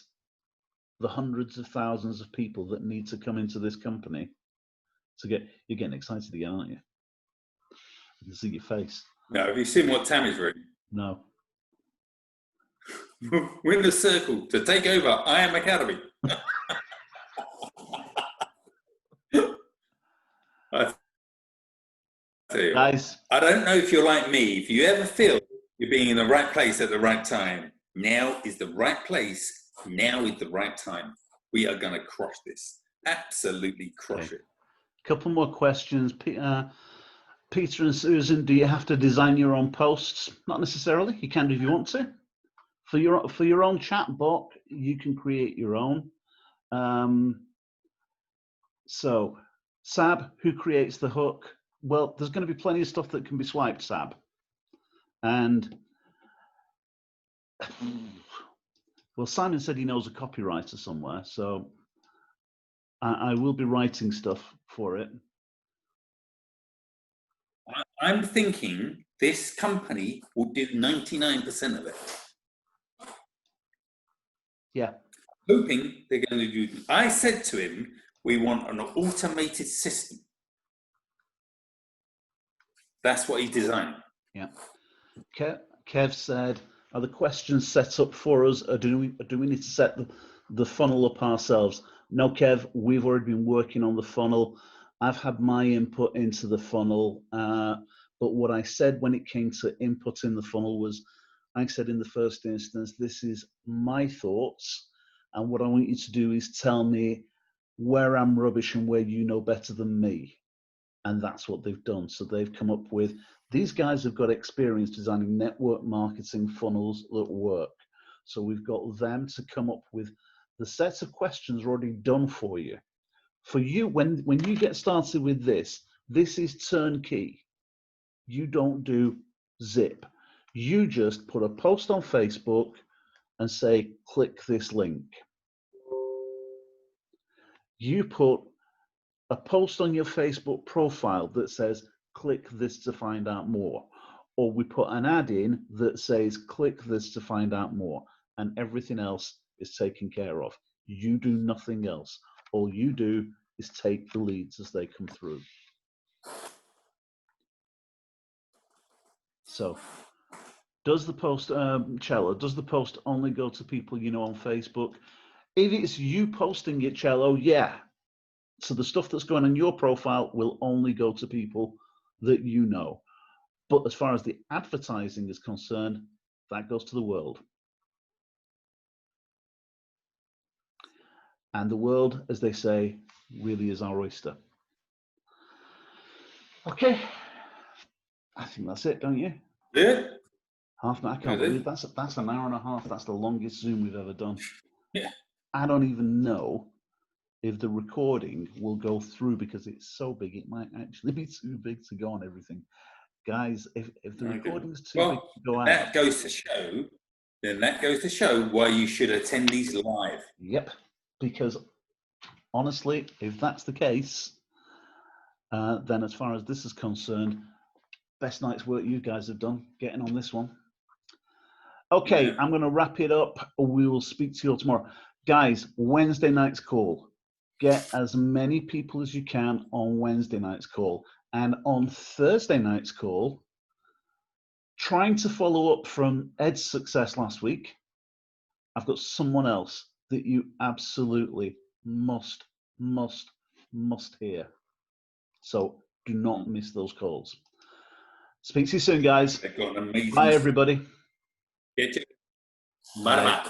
the hundreds of thousands of people that need to come into this company to get. You're getting excited again, aren't you? I can see your face. No, have you seen what Tammy's reading? No. We're in the circle to take over IM Academy. I tell you Guys, what, I don't know if you're like me. If you ever feel You're being in the right place at the right time. Now is the right place. Now is the right time. We are going to crush this. Absolutely crush it. Couple more questions. Peter and Susan, do you have to design your own posts? Not necessarily. You can do if you want to. For your own chat bot, you can create your own. So, Sab, who creates the hook? Well, there's going to be plenty of stuff that can be swiped, Sab. And, well, Simon said he knows a copywriter somewhere, so I will be writing stuff for it. I'm thinking this company will do 99% of it. Yeah. Hoping they're going to do. I said to him, we want an automated system. That's what he designed. Yeah. Kev said, are the questions set up for us, or do we need to set the funnel up ourselves? No, Kev, we've already been working on the funnel. I've had my input into the funnel, but what I said when it came to input in the funnel was, I said in the first instance, this is my thoughts, and what I want you to do is tell me where I'm rubbish and where you know better than me. And that's what they've done. So they've come up with, these guys have got experience designing network marketing funnels that work. So we've got them to come up with the set of questions already done for you. For you, when you get started with this is turnkey. You don't do zip. You just put a post on Facebook and say, click this link. You put a post on your Facebook profile that says, click this to find out more. Or we put an ad in that says, click this to find out more. And everything else is taken care of. You do nothing else. All you do is take the leads as they come through. So, does the post, Cello, does the post only go to people you know on Facebook? If it's you posting it, Cello, yeah. So the stuff that's going on your profile will only go to people that you know. But as far as the advertising is concerned, that goes to the world. And the world, as they say, really is our oyster. Okay. I think that's it, don't you? Yeah. Half an hour. I can't believe that's an hour and a half. That's the longest Zoom we've ever done. Yeah. I don't even know if the recording will go through because it's so big, it might actually be too big to go on everything. Guys, if the recording's too big to go out. That goes to show why you should attend these live. Yep, because honestly, if that's the case, then as far as this is concerned, best night's work you guys have done getting on this one. Okay, yeah. I'm going to wrap it up. We will speak to you all tomorrow. Guys, Wednesday night's call. Get as many people as you can on Wednesday night's call. And on Thursday night's call, trying to follow up from Ed's success last week, I've got someone else that you absolutely must hear. So do not miss those calls. Speak to you soon, guys. They've got an amazing. Bye, everybody. Bye.